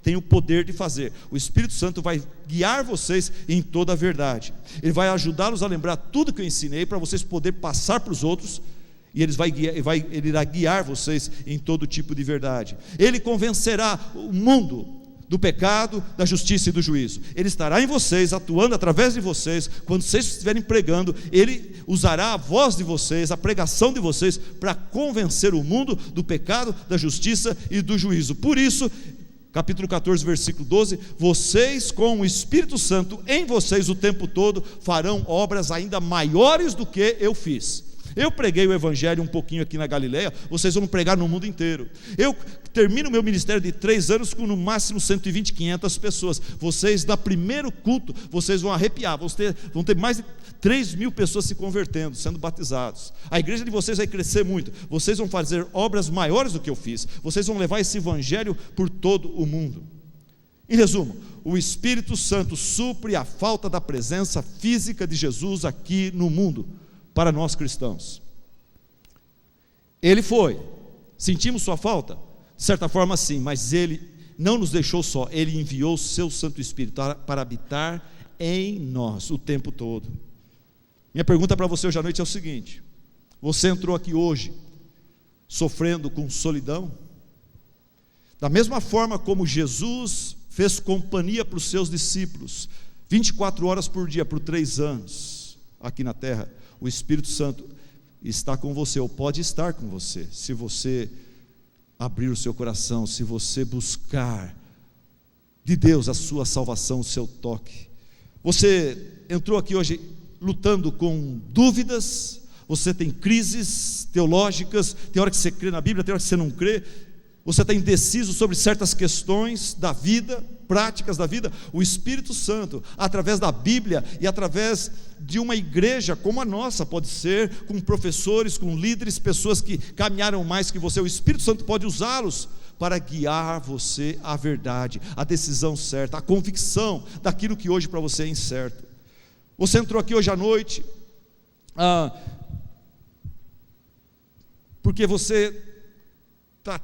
tem o poder de fazer. O Espírito Santo vai guiar vocês em toda a verdade. Ele vai ajudá-los a lembrar tudo que eu ensinei, para vocês poderem passar para os outros, e ele irá guiar vocês em todo tipo de verdade. Ele convencerá o mundo do pecado, da justiça e do juízo. Ele estará em vocês, atuando através de vocês. Quando vocês estiverem pregando, Ele usará a voz de vocês, a pregação de vocês, para convencer o mundo do pecado, da justiça e do juízo. Por isso, capítulo 14, versículo 12, vocês com o Espírito Santo em vocês o tempo todo, farão obras ainda maiores do que eu fiz. Eu preguei o Evangelho um pouquinho aqui na Galileia, vocês vão pregar no mundo inteiro. Eu termino meu ministério de 3 anos com no máximo 120, 500 pessoas. Vocês, no primeiro culto, vocês vão arrepiar, vão ter mais de 3.000 pessoas se convertendo, sendo batizados. A igreja de vocês vai crescer muito. Vocês vão fazer obras maiores do que eu fiz. Vocês vão levar esse Evangelho por todo o mundo. Em resumo, o Espírito Santo supre a falta da presença física de Jesus aqui no mundo, para nós cristãos. Ele foi, sentimos sua falta? De certa forma sim, mas Ele não nos deixou só, Ele enviou o seu Santo Espírito para habitar em nós o tempo todo. Minha pergunta para você hoje à noite é o seguinte: você entrou aqui hoje sofrendo com solidão? Da mesma forma como Jesus fez companhia para os seus discípulos 24 horas por dia por 3 anos aqui na terra, o Espírito Santo está com você, ou pode estar com você, se você abrir o seu coração, se você buscar de Deus a sua salvação, o seu toque. Você entrou aqui hoje lutando com dúvidas, você tem crises teológicas, tem hora que você crê na Bíblia, tem hora que você não crê, você está indeciso sobre certas questões da vida, práticas da vida. O Espírito Santo, através da Bíblia e através de uma igreja como a nossa, pode ser com professores, com líderes, pessoas que caminharam mais que você, o Espírito Santo pode usá-los para guiar você à verdade, à decisão certa, à convicção daquilo que hoje para você é incerto. Você entrou aqui hoje à noite porque você está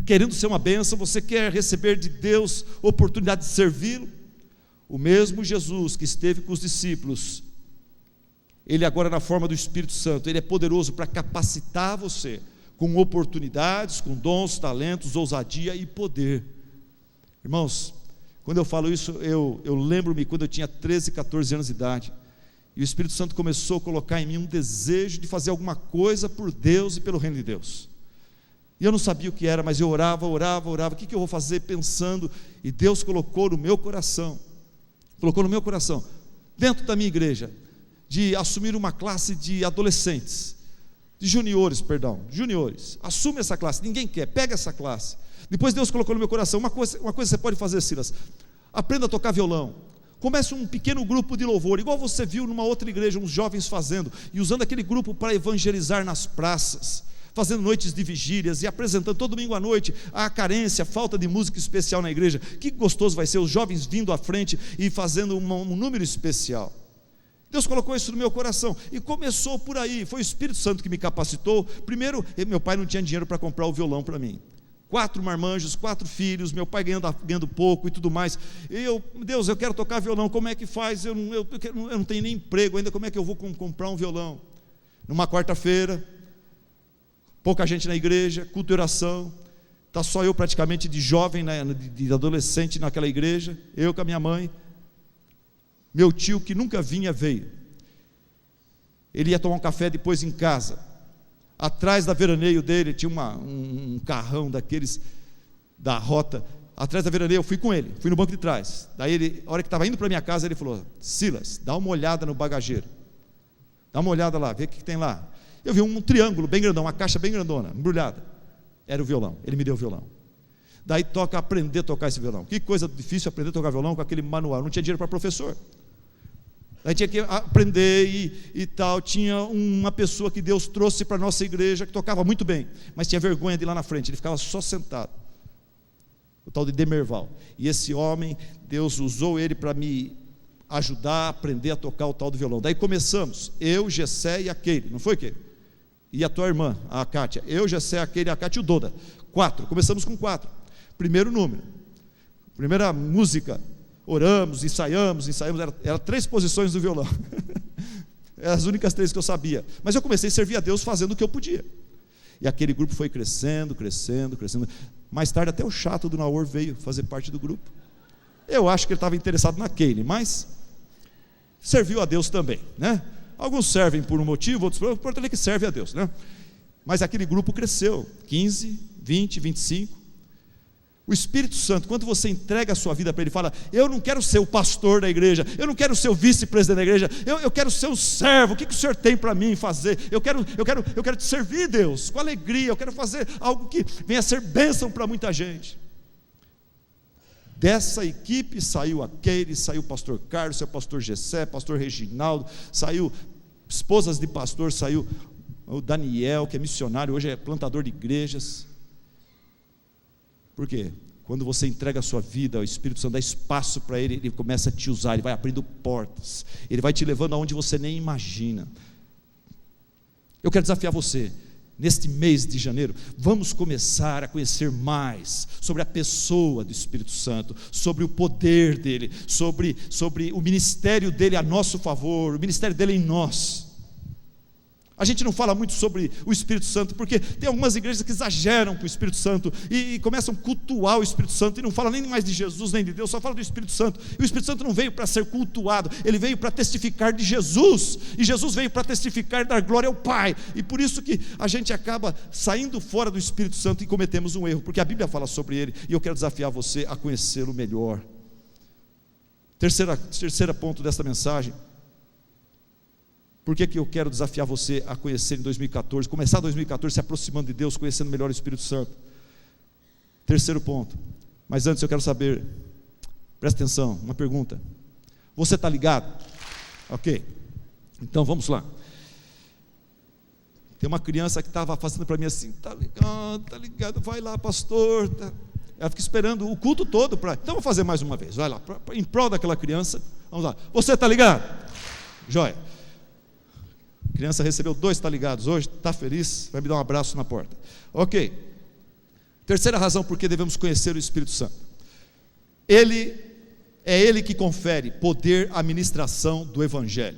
querendo ser uma bênção, você quer receber de Deus oportunidade de servi-lo. O mesmo Jesus que esteve com os discípulos, Ele agora na forma do Espírito Santo, Ele é poderoso para capacitar você com oportunidades, com dons, talentos, ousadia e poder. Irmãos, quando eu falo isso, eu lembro-me quando eu tinha 13, 14 anos de idade, e o Espírito Santo começou a colocar em mim um desejo de fazer alguma coisa por Deus e pelo reino de Deus. E eu não sabia o que era, mas eu orava, o que eu vou fazer, pensando, e Deus colocou no meu coração, dentro da minha igreja, de assumir uma classe de adolescentes, juniores, assume essa classe, ninguém quer, pega essa classe. Depois Deus colocou no meu coração, uma coisa você pode fazer, Silas, aprenda a tocar violão, comece um pequeno grupo de louvor, igual você viu numa outra igreja, uns jovens fazendo, e usando aquele grupo para evangelizar nas praças, fazendo noites de vigílias e apresentando todo domingo à noite a carência, a falta de música especial na igreja. Que gostoso vai ser os jovens vindo à frente e fazendo um número especial. Deus colocou isso no meu coração e começou por aí. Foi o Espírito Santo que me capacitou. Primeiro, meu pai não tinha dinheiro para comprar o violão para mim. 4 marmanjos, 4 filhos, meu pai ganhando pouco e tudo mais. E Deus, eu quero tocar violão, como é que faz? Eu não tenho nem emprego ainda, como é que eu vou comprar um violão? Numa quarta-feira, pouca gente na igreja, culto e oração, está só eu praticamente de jovem, de adolescente naquela igreja, eu com a minha mãe. Meu tio que nunca vinha veio, ele ia tomar um café depois em casa, atrás da veraneio dele tinha um carrão daqueles da rota, atrás da veraneio eu fui com ele, fui no banco de trás, daí ele, a hora que estava indo para minha casa ele falou: Silas, dá uma olhada no bagageiro, dá uma olhada lá, vê o que tem lá. Eu vi um triângulo bem grandão, uma caixa bem grandona, embrulhada. Era o violão, ele me deu o violão. Daí toca aprender a tocar esse violão. Que coisa difícil aprender a tocar violão com aquele manual. Não tinha dinheiro para professor. Daí tinha que aprender e tal. Tinha uma pessoa que Deus trouxe para a nossa igreja, que tocava muito bem, mas tinha vergonha de ir lá na frente, ele ficava só sentado. O tal de Demerval. E esse homem, Deus usou ele para me ajudar a aprender a tocar o tal do violão. Daí começamos, eu, Gessé e a Keire, não foi, Keire? E a tua irmã, a Kátia. Eu, Gessé, a Keire, a Kátia e o Doda. 4, começamos com 4. Primeiro número, primeira música, oramos, ensaiamos, era 3 posições do violão. Eram as únicas 3 que eu sabia. Mas eu comecei a servir a Deus fazendo o que eu podia. E aquele grupo foi crescendo. Mais tarde até o chato do Naor veio fazer parte do grupo. Eu acho que ele estava interessado na Keile, mas serviu a Deus também, né? Alguns servem por um motivo, outros por outro, o importante é que serve a Deus, né? Mas aquele grupo cresceu, 15, 20, 25. O Espírito Santo, quando você entrega a sua vida para Ele, fala: eu não quero ser o pastor da igreja, eu não quero ser o vice-presidente da igreja, eu quero ser um servo. O que o Senhor tem para mim fazer? Eu quero te servir, Deus, com alegria. Eu quero fazer algo que venha a ser bênção para muita gente. Dessa equipe saiu a Keire, saiu o pastor Carlos, saiu o pastor Gessé, pastor Reginaldo, saiu esposas de pastor, saiu o Daniel, que é missionário, hoje é plantador de igrejas. Por quê? Quando você entrega a sua vida ao Espírito Santo, dá espaço para Ele, Ele começa a te usar, Ele vai abrindo portas, Ele vai te levando aonde você nem imagina. Eu quero desafiar você, neste mês de janeiro, vamos começar a conhecer mais sobre a pessoa do Espírito Santo, sobre o poder dEle, sobre o ministério dEle a nosso favor, o ministério dEle em nós. A gente não fala muito sobre o Espírito Santo, porque tem algumas igrejas que exageram com o Espírito Santo e começam a cultuar o Espírito Santo, e não falam nem mais de Jesus, nem de Deus, só fala do Espírito Santo. E o Espírito Santo não veio para ser cultuado, ele veio para testificar de Jesus, e Jesus veio para testificar da glória ao Pai. E por isso que a gente acaba saindo fora do Espírito Santo e cometemos um erro, porque a Bíblia fala sobre ele, e eu quero desafiar você a conhecê-lo melhor. Terceira ponto desta mensagem. Por que eu quero desafiar você a conhecer em 2014, começar 2014 se aproximando de Deus, conhecendo melhor o Espírito Santo? Terceiro ponto, mas antes eu quero saber, presta atenção, uma pergunta: você está ligado? Ok, então vamos lá. Tem uma criança que estava fazendo para mim assim: está ligado, vai lá, pastor. Ela fica esperando o culto todo então vou fazer mais uma vez, vai lá, em prol daquela criança. Vamos lá, você está ligado? Joia. A criança recebeu 2 tá ligados hoje, está feliz, vai me dar um abraço na porta. Ok. Terceira razão por que devemos conhecer o Espírito Santo. É Ele que confere poder à ministração do Evangelho.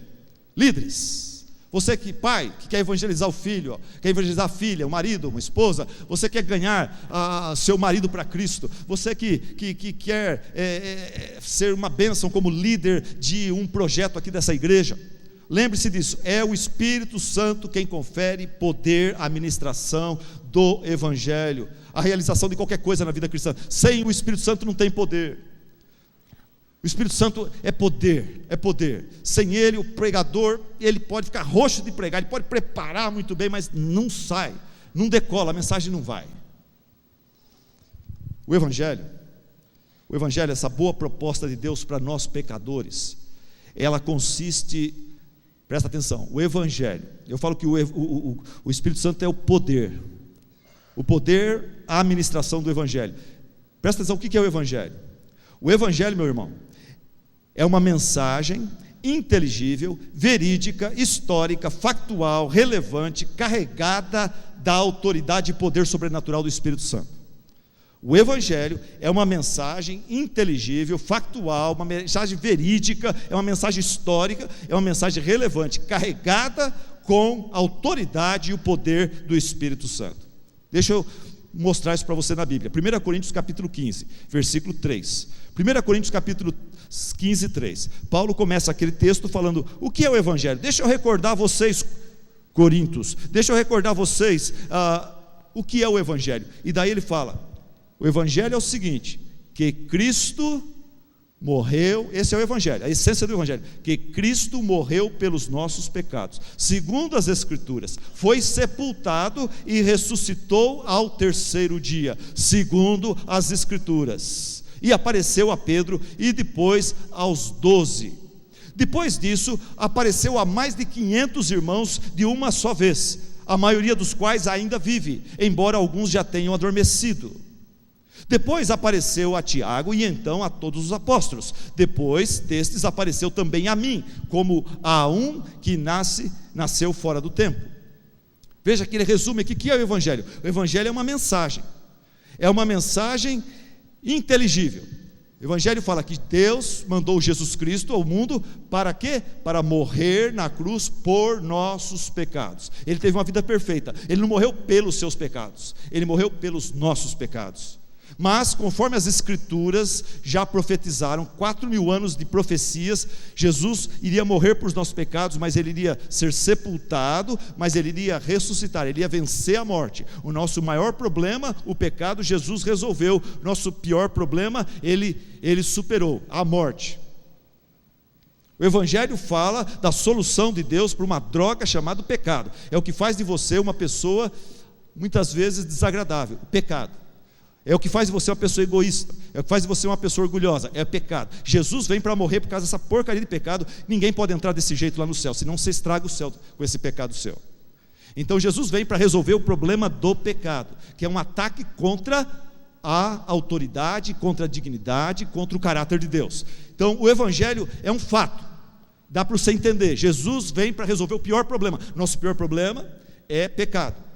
Líderes, você que pai, que quer evangelizar o filho, quer evangelizar a filha, o marido, uma esposa, você quer ganhar seu marido para Cristo, você que quer ser uma bênção como líder de um projeto aqui dessa igreja, lembre-se disso, é o Espírito Santo quem confere poder à ministração do Evangelho, a realização de qualquer coisa na vida cristã. Sem o Espírito Santo não tem poder. O Espírito Santo é poder, sem ele o pregador, ele pode ficar roxo de pregar, ele pode preparar muito bem, mas não sai, não decola, a mensagem não vai. O Evangelho, essa boa proposta de Deus para nós pecadores, ela consiste, presta atenção, o Evangelho, eu falo que o Espírito Santo é o poder à administração do Evangelho. Presta atenção, o que é o Evangelho? O Evangelho, meu irmão, é uma mensagem inteligível, verídica, histórica, factual, relevante, carregada da autoridade e poder sobrenatural do Espírito Santo. O Evangelho é uma mensagem inteligível, factual, uma mensagem verídica, é uma mensagem histórica, é uma mensagem relevante, carregada com a autoridade e o poder do Espírito Santo. Deixa eu mostrar isso para você na Bíblia. 1 Coríntios capítulo 15, versículo 3. 1 Coríntios capítulo 15, 3. Paulo começa aquele texto falando: o que é o Evangelho? Deixa eu recordar vocês, Coríntios, deixa eu recordar vocês o que é o Evangelho. E daí ele fala: o Evangelho é o seguinte, que Cristo morreu, esse é o Evangelho, a essência do Evangelho, que Cristo morreu pelos nossos pecados, segundo as Escrituras, foi sepultado e ressuscitou ao terceiro dia, segundo as Escrituras, e apareceu a Pedro e depois aos 12. Depois disso, apareceu a mais de 500 irmãos de uma só vez, a maioria dos quais ainda vive, embora alguns já tenham adormecido. Depois apareceu a Tiago e então a todos os apóstolos. Depois destes apareceu também a mim, como a um que nasceu fora do tempo. Veja que ele resume aqui o que é o Evangelho. O Evangelho é uma mensagem inteligível. O Evangelho fala que Deus mandou Jesus Cristo ao mundo para quê? Para morrer na cruz por nossos pecados. Ele teve uma vida perfeita, ele não morreu pelos seus pecados, ele morreu pelos nossos pecados. Mas, conforme as Escrituras já profetizaram, 4.000 anos de profecias, Jesus iria morrer por nossos pecados, mas ele iria ser sepultado, mas ele iria ressuscitar, ele ia vencer a morte. O nosso maior problema, o pecado, Jesus resolveu. Nosso pior problema, ele superou, a morte. O Evangelho fala da solução de Deus para uma droga chamada pecado. É o que faz de você uma pessoa, muitas vezes, desagradável, o pecado. É o que faz de você uma pessoa egoísta, é o que faz de você uma pessoa orgulhosa, é o pecado. Jesus vem para morrer por causa dessa porcaria de pecado. Ninguém pode entrar desse jeito lá no céu, senão você estraga o céu com esse pecado seu. Então Jesus vem para resolver o problema do pecado, que é um ataque contra a autoridade, contra a dignidade, contra o caráter de Deus. Então o Evangelho é um fato, dá para você entender. Jesus vem para resolver o pior problema. Nosso pior problema é pecado.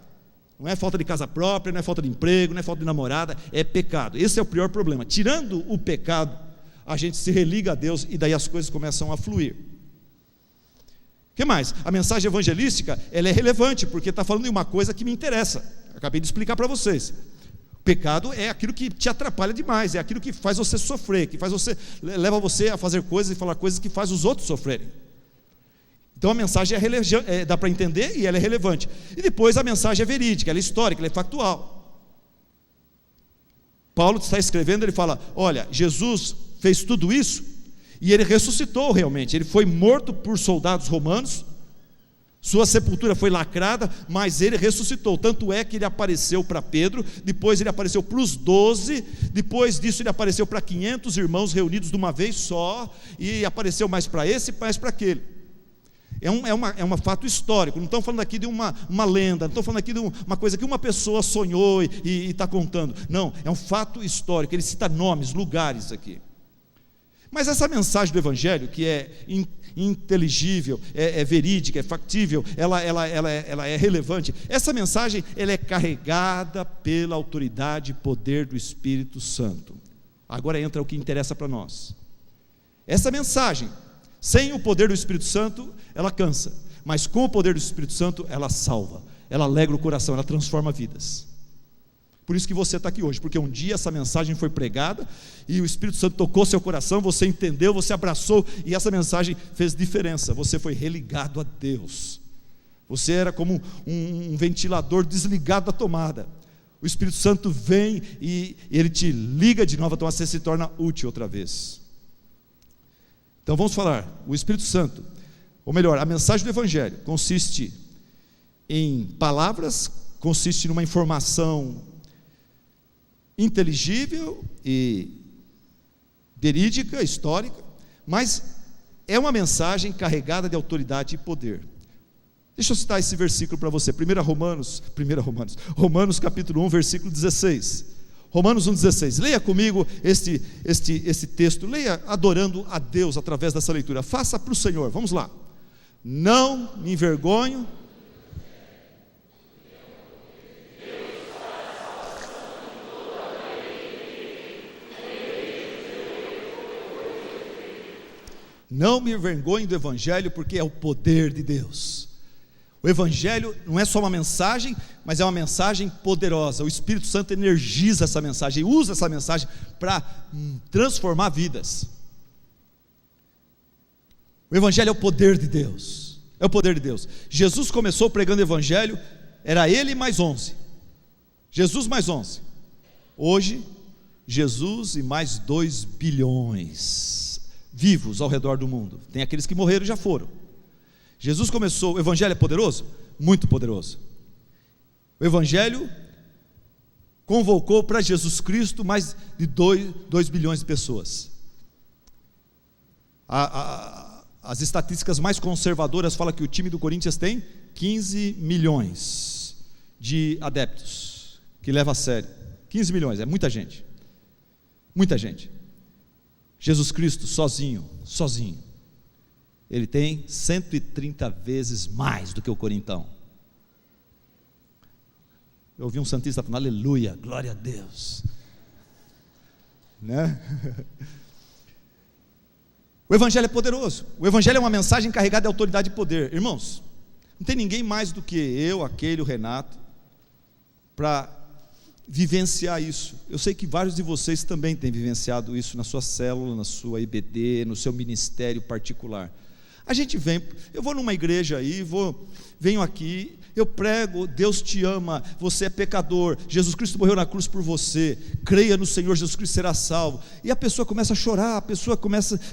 Não é falta de casa própria, não é falta de emprego, não é falta de namorada, é pecado. Esse é o pior problema. Tirando o pecado, a gente se religa a Deus e daí as coisas começam a fluir. O que mais? A mensagem evangelística, ela é relevante, porque está falando de uma coisa que me interessa. Acabei de explicar para vocês. O pecado é aquilo que te atrapalha demais, é aquilo que faz você sofrer, que leva você a fazer coisas e falar coisas que faz os outros sofrerem. Então a mensagem dá para entender e ela é relevante. E depois a mensagem é verídica, ela é histórica, ela é factual. Paulo está escrevendo, ele fala: olha, Jesus fez tudo isso e ele ressuscitou realmente. Ele foi morto por soldados romanos, sua sepultura foi lacrada, mas ele ressuscitou. Tanto é que ele apareceu para Pedro, depois ele apareceu para os 12, depois disso ele apareceu para 500 irmãos reunidos de uma vez só, e apareceu mais para esse, mais para aquele. É um fato histórico. Não estamos falando aqui de uma lenda, não estamos falando aqui de uma coisa que uma pessoa sonhou e está contando. Não, é um fato histórico. Ele cita nomes, lugares aqui. Mas essa mensagem do Evangelho, que é inteligível, é verídica, é factível, ela é relevante. Essa mensagem, ela é carregada pela autoridade e poder do Espírito Santo. Agora entra o que interessa para nós. Essa mensagem, sem o poder do Espírito Santo, ela cansa, mas com o poder do Espírito Santo, ela salva, ela alegra o coração, ela transforma vidas. Por isso que você está aqui hoje, porque um dia essa mensagem foi pregada, e o Espírito Santo tocou seu coração, você entendeu, você abraçou, e essa mensagem fez diferença, você foi religado a Deus, você era como um ventilador desligado da tomada. O Espírito Santo vem e ele te liga de novo, então você se torna útil outra vez. Então vamos falar, o Espírito Santo, ou melhor, a mensagem do Evangelho consiste em palavras, consiste numa informação inteligível e verídica, histórica, mas é uma mensagem carregada de autoridade e poder. Deixa eu citar esse versículo para você, Romanos capítulo 1, versículo 16. Romanos 1,16, leia comigo esse texto, leia adorando a Deus através dessa leitura, faça para o Senhor, vamos lá. Não me envergonho, não me envergonho do Evangelho, porque é o poder de Deus. O Evangelho não é só uma mensagem, mas é uma mensagem poderosa. O Espírito Santo energiza essa mensagem, usa essa mensagem para transformar vidas. O Evangelho é o poder de Deus, é o poder de Deus. Jesus começou pregando o Evangelho, era ele mais 11, Jesus mais 11. Hoje Jesus e mais 2 bilhões vivos ao redor do mundo. Tem aqueles que morreram e já foram. Jesus começou, o evangelho é poderoso? Muito poderoso. O evangelho convocou para Jesus Cristo mais de 2 bilhões de pessoas. As estatísticas mais conservadoras falam que o time do Corinthians tem 15 milhões de adeptos, que leva a sério. 15 milhões, é muita gente. Muita gente. Jesus Cristo sozinho, ele tem 130 vezes mais do que o Corintão. Eu ouvi um santista falando, aleluia, glória a Deus, né? O evangelho é poderoso, o evangelho é uma mensagem carregada de autoridade e poder. Irmãos, não tem ninguém mais do que eu, aquele, o Renato, para vivenciar isso. Eu sei que vários de vocês também têm vivenciado isso na sua célula, na sua IBD, no seu ministério particular. A gente vem, eu vou numa igreja aí, venho aqui, eu prego, Deus te ama, você é pecador, Jesus Cristo morreu na cruz por você, creia no Senhor, Jesus Cristo será salvo. E a pessoa começa a chorar,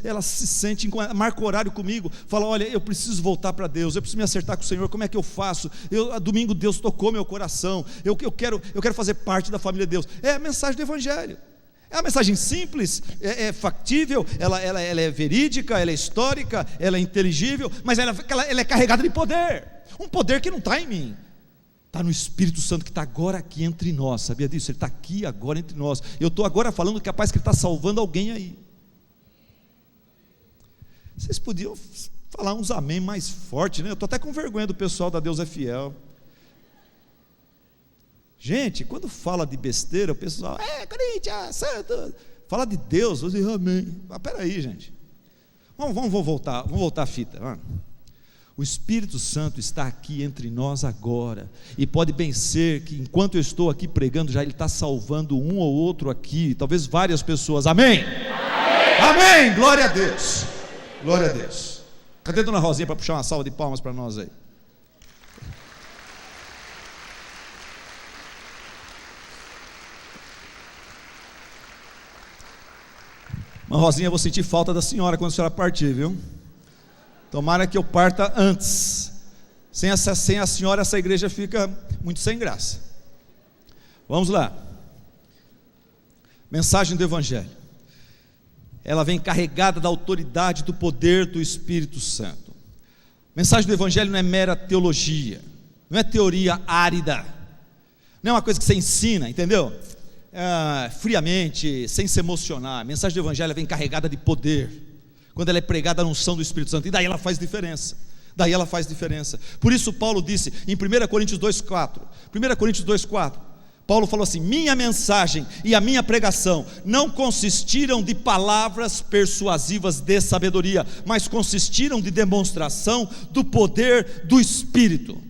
ela se sente, marca o horário comigo, fala, olha, eu preciso voltar para Deus, eu preciso me acertar com o Senhor, como é que eu faço? Domingo Deus tocou meu coração, eu quero fazer parte da família de Deus. É a mensagem do evangelho. É uma mensagem simples, é factível, ela é verídica, ela é histórica, ela é inteligível, mas ela é carregada de poder, um poder que não está em mim, está no Espírito Santo que está agora aqui entre nós, sabia disso? Ele está aqui agora entre nós, eu estou agora falando capaz que ele está salvando alguém aí. Vocês podiam falar uns amém mais forte, né? Eu estou até com vergonha do pessoal da Deus é Fiel. Gente, quando fala de besteira, o pessoal, Corinthians, Santo, fala de Deus, você diz amém. Mas peraí, gente, vamos voltar a fita. O Espírito Santo está aqui entre nós agora, e pode bem ser que enquanto eu estou aqui pregando, já Ele está salvando um ou outro aqui, talvez várias pessoas, amém? Amém, glória a Deus, glória a Deus. Cadê a dona Rosinha para puxar uma salva de palmas para nós aí? Mas Rosinha, eu vou sentir falta da senhora quando a senhora partir, viu? Tomara que eu parta antes. Sem a senhora, essa igreja fica muito sem graça. Vamos lá. Mensagem do evangelho. Ela vem carregada da autoridade, do poder do Espírito Santo. Mensagem do evangelho não é mera teologia, não é teoria árida, não é uma coisa que você ensina, entendeu? Friamente, sem se emocionar. A mensagem do evangelho vem carregada de poder, quando ela é pregada na unção do Espírito Santo, e daí ela faz diferença. Por isso Paulo disse em 1 Coríntios 2,4, Paulo falou assim: minha mensagem e a minha pregação não consistiram de palavras persuasivas de sabedoria, mas consistiram de demonstração do poder do Espírito.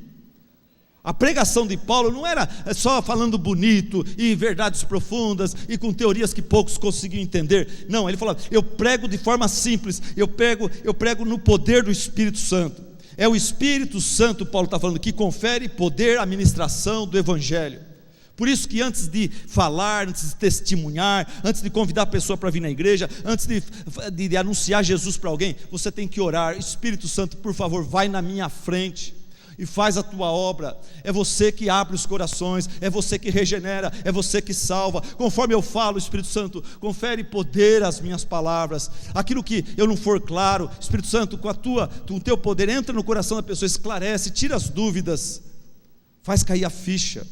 A pregação de Paulo não era só falando bonito e verdades profundas e com teorias que poucos conseguiam entender. Não, ele falou: eu prego de forma simples, eu prego no poder do Espírito Santo. É o Espírito Santo, Paulo está falando, que confere poder à ministração do Evangelho. Por isso que antes de falar, antes de testemunhar, antes de convidar a pessoa para vir na igreja, antes de anunciar Jesus para alguém, você tem que orar: Espírito Santo, por favor, vai na minha frente e faz a tua obra. É você que abre os corações, é você que regenera, é você que salva. Conforme eu falo, Espírito Santo, confere poder às minhas palavras. Aquilo que eu não for claro, Espírito Santo, com o teu poder, entra no coração da pessoa, esclarece, tira as dúvidas, faz cair a ficha.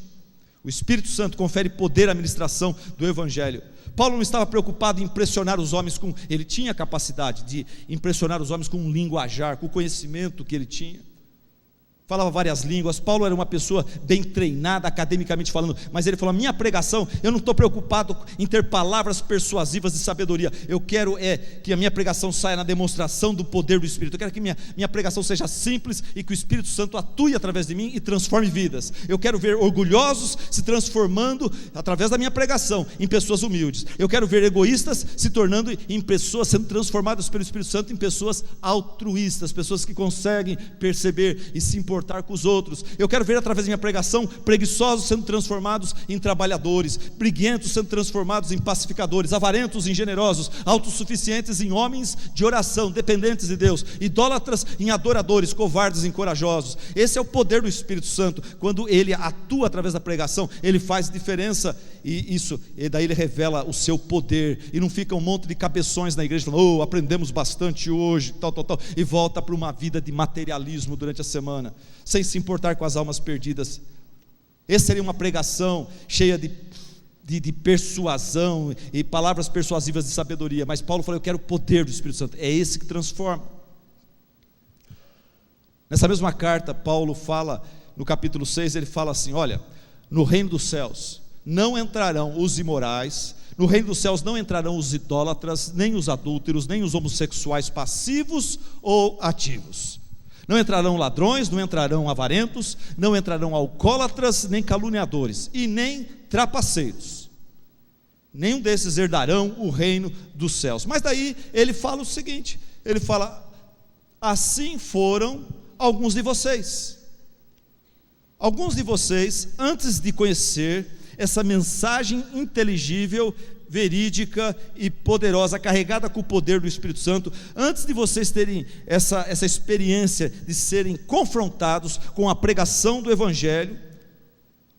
O Espírito Santo confere poder à ministração do Evangelho. Paulo não estava preocupado em impressionar os homens ele tinha capacidade de impressionar os homens com um linguajar, com o conhecimento que ele tinha. Falava várias línguas. Paulo era uma pessoa bem treinada academicamente falando, mas ele falou: a minha pregação, eu não estou preocupado em ter palavras persuasivas de sabedoria, eu quero que a minha pregação saia na demonstração do poder do Espírito. Eu quero que minha pregação seja simples e que o Espírito Santo atue através de mim e transforme vidas. Eu quero ver orgulhosos se transformando através da minha pregação em pessoas humildes. Eu quero ver egoístas se tornando em pessoas, sendo transformadas pelo Espírito Santo em pessoas altruístas, pessoas que conseguem perceber e se importar importar com os outros. Eu quero ver através da minha pregação preguiçosos sendo transformados em trabalhadores, briguentos sendo transformados em pacificadores, avarentos em generosos, autossuficientes em homens de oração, dependentes de Deus, idólatras em adoradores, covardes em corajosos. Esse é o poder do Espírito Santo. Quando ele atua através da pregação, ele faz diferença, e daí ele revela o seu poder, e não fica um monte de cabeções na igreja falando, aprendemos bastante hoje, tal, e volta para uma vida de materialismo durante a semana, sem se importar com as almas perdidas. Essa seria uma pregação cheia de persuasão e palavras persuasivas de sabedoria, mas Paulo falou, eu quero o poder do Espírito Santo, é esse que transforma. Nessa mesma carta, Paulo fala, no capítulo 6, ele fala assim, olha, no reino dos céus não entrarão os imorais, no reino dos céus não entrarão os idólatras, nem os adúlteros, nem os homossexuais passivos ou ativos. Não entrarão ladrões, não entrarão avarentos, não entrarão alcoólatras, nem caluniadores, e nem trapaceiros. Nenhum desses herdarão o reino dos céus. Mas daí ele fala o seguinte, ele fala, assim foram alguns de vocês. Alguns de vocês, antes de conhecer essa mensagem inteligível, verídica e poderosa, carregada com o poder do Espírito Santo, antes de vocês terem essa experiência de serem confrontados com a pregação do Evangelho,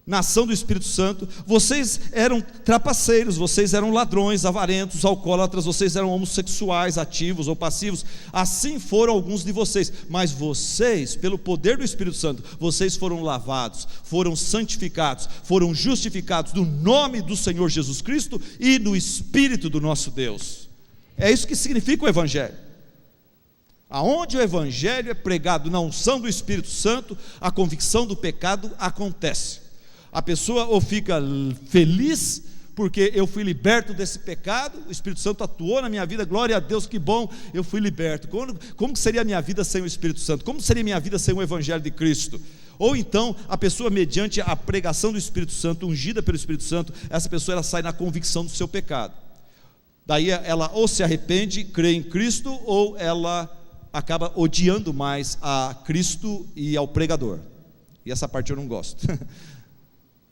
na ação do Espírito Santo, vocês eram trapaceiros, vocês eram ladrões, avarentos, alcoólatras, vocês eram homossexuais, ativos ou passivos, assim foram alguns de vocês, mas vocês, pelo poder do Espírito Santo, vocês foram lavados, foram santificados, foram justificados no nome do Senhor Jesus Cristo e no Espírito do nosso Deus. É isso que significa o Evangelho. Aonde o Evangelho é pregado na unção do Espírito Santo, a convicção do pecado acontece. A pessoa ou fica feliz porque eu fui liberto desse pecado, o Espírito Santo atuou na minha vida, glória a Deus, que bom, eu fui liberto. Como que seria a minha vida sem o Espírito Santo? Como seria a minha vida sem o Evangelho de Cristo? Ou então, a pessoa, mediante a pregação do Espírito Santo, ungida pelo Espírito Santo, essa pessoa ela sai na convicção do seu pecado. Daí ela ou se arrepende, crê em Cristo, ou ela acaba odiando mais a Cristo e ao pregador. E essa parte eu não gosto.